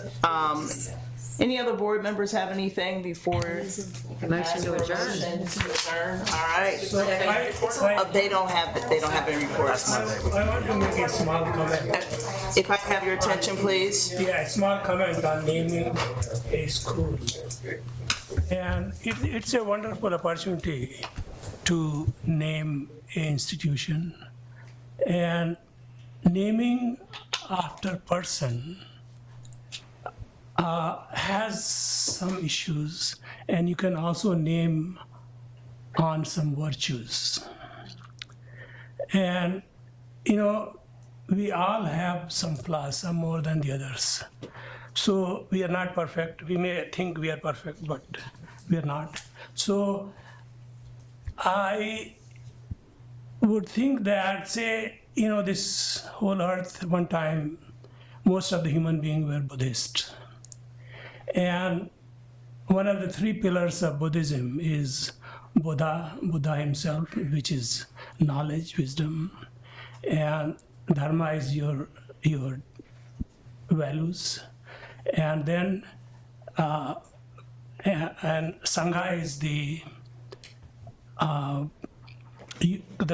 any other board members have anything before? Motion to adjourn. Motion to adjourn, all right. They don't have any reports. I want to make a small comment. If I have your attention, please. Yeah, a small comment on naming a school. And it's a wonderful opportunity to name an institution. And naming after person has some issues, and you can also name on some virtues. And, we all have some flaws, some more than the others. So we are not perfect. We may think we are perfect, but we are not. So I would think that, say, this whole earth, one time, most of the human beings were Buddhist. And one of the 3 pillars of Buddhism is Buddha himself, which is knowledge, wisdom, and Dharma is your values, and then and Sangha is the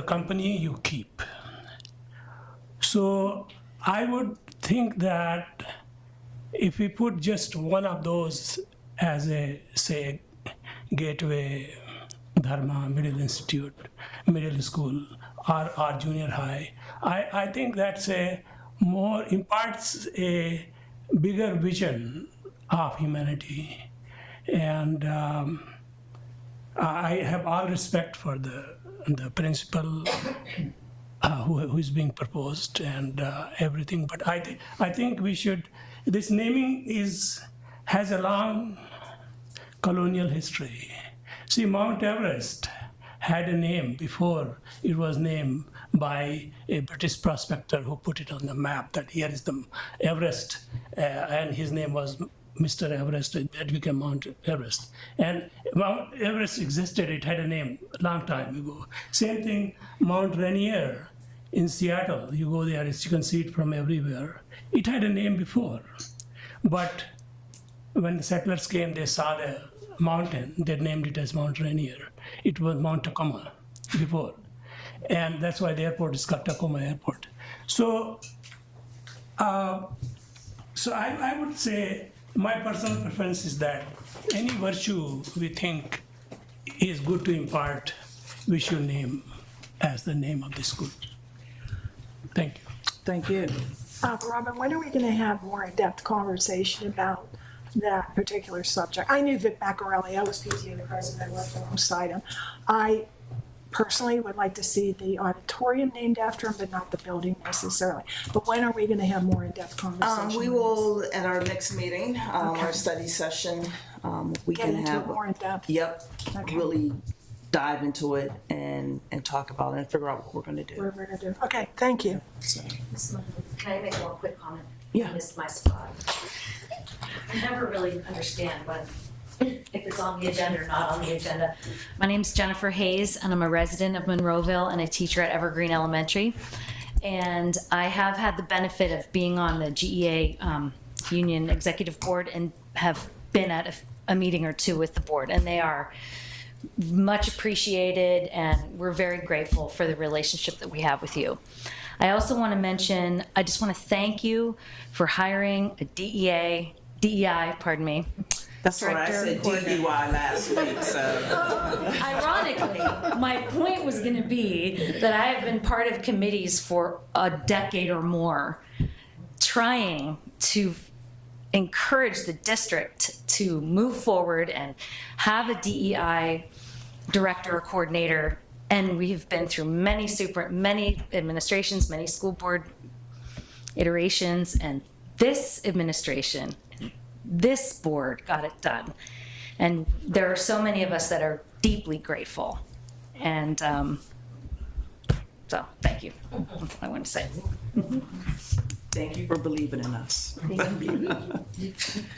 company you keep. So I would think that if we put just one of those as a, say, gateway, Dharma, middle institute, middle school, or junior high, I think that's imparts a bigger vision of humanity. And I have all respect for the principle who is being proposed and everything, but I think we should, this naming has a long colonial history. See, Mount Everest had a name before it was named by a British prospector who put it on the map that here is the Everest, and his name was Mr. Everest, that became Mount Everest. And Mount Everest existed, it had a name a long time ago. Same thing, Mount Rainier in Seattle, you go there, you can see it from everywhere. It had a name before, but when the settlers came, they saw the mountain, they named it as Mount Rainier. It was Mount Tacoma before. And that's why the airport is called Tacoma Airport. So, I would say my personal preference is that any virtue we think is good to impart, we should name as the name of the school. Thank you. Thank you. Robin, when are we going to have more in-depth conversation about that particular subject? I knew Vic Maccarelli, I was PTA the president, I worked alongside him. I personally would like to see the auditorium named after him, but not the building necessarily. But when are we going to have more in-depth conversation? We will, at our next meeting, our study session, we Get can into have. it more in depth? Yep, Okay. really dive into it and talk about it and figure out what we're gonna do. What we're going to do. Okay, thank you. Can I make one quick comment? Yeah. I missed my spot. I never really understand if it's on the agenda or not on the agenda. My name's Jennifer Hayes, and I'm a resident of Monroeville and a teacher at Evergreen Elementary. and I have had the benefit of being on the GEA Union Executive Board and have been at a meeting or two with the board, and they are much appreciated, and we're very grateful for the relationship that we have with you. I also want to mention, I just want to thank you for hiring a DEI, pardon me. That's what I said, DEY last week, so. Ironically, my point was going to be that I have been part of committees for a decade or more, trying to encourage the district to move forward and have a DEI director or coordinator. And we've been through many administrations, many school board iterations, and this administration, this board got it done. And there are so many of us that are deeply grateful. And so, thank you. That's all I want to say. Thank you for believing in us. You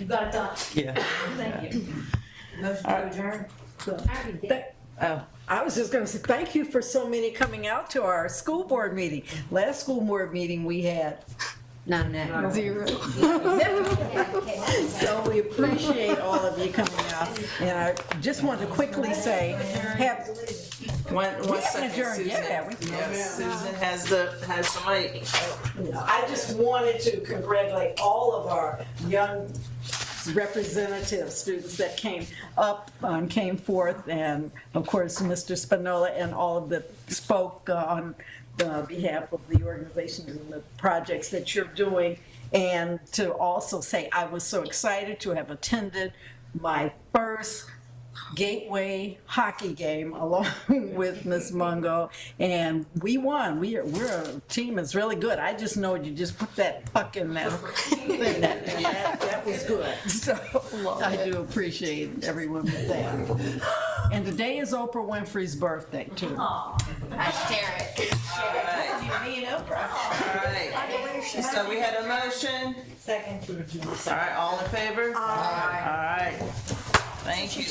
got it done. Yeah. Thank you. Motion to adjourn? Oh, I was just gonna say, thank you for so many coming out to our school board meeting. Last school board meeting we had None. 0. So we appreciate all of you coming out. And I just want to quickly say, one we haven't second, adjourned Susan. yet, have we? Yes, Susan has somebody. I just wanted to congratulate all of our young representative students that came up and came forth, and of course Mr. Spinola and all of that spoke on behalf of the organization and the projects that you're doing, and to also say I was so excited to have attended my first Gateway hockey game along with Miss Mungo, and we won. We're a team that's really good. I just know you just put that puck in that thing, that was good. So I do appreciate everyone with that. And today is Oprah Winfrey's birthday too. I share it. Me and Oprah. All right. So we had a motion. Second. All right, all in favor? All right. Thank you.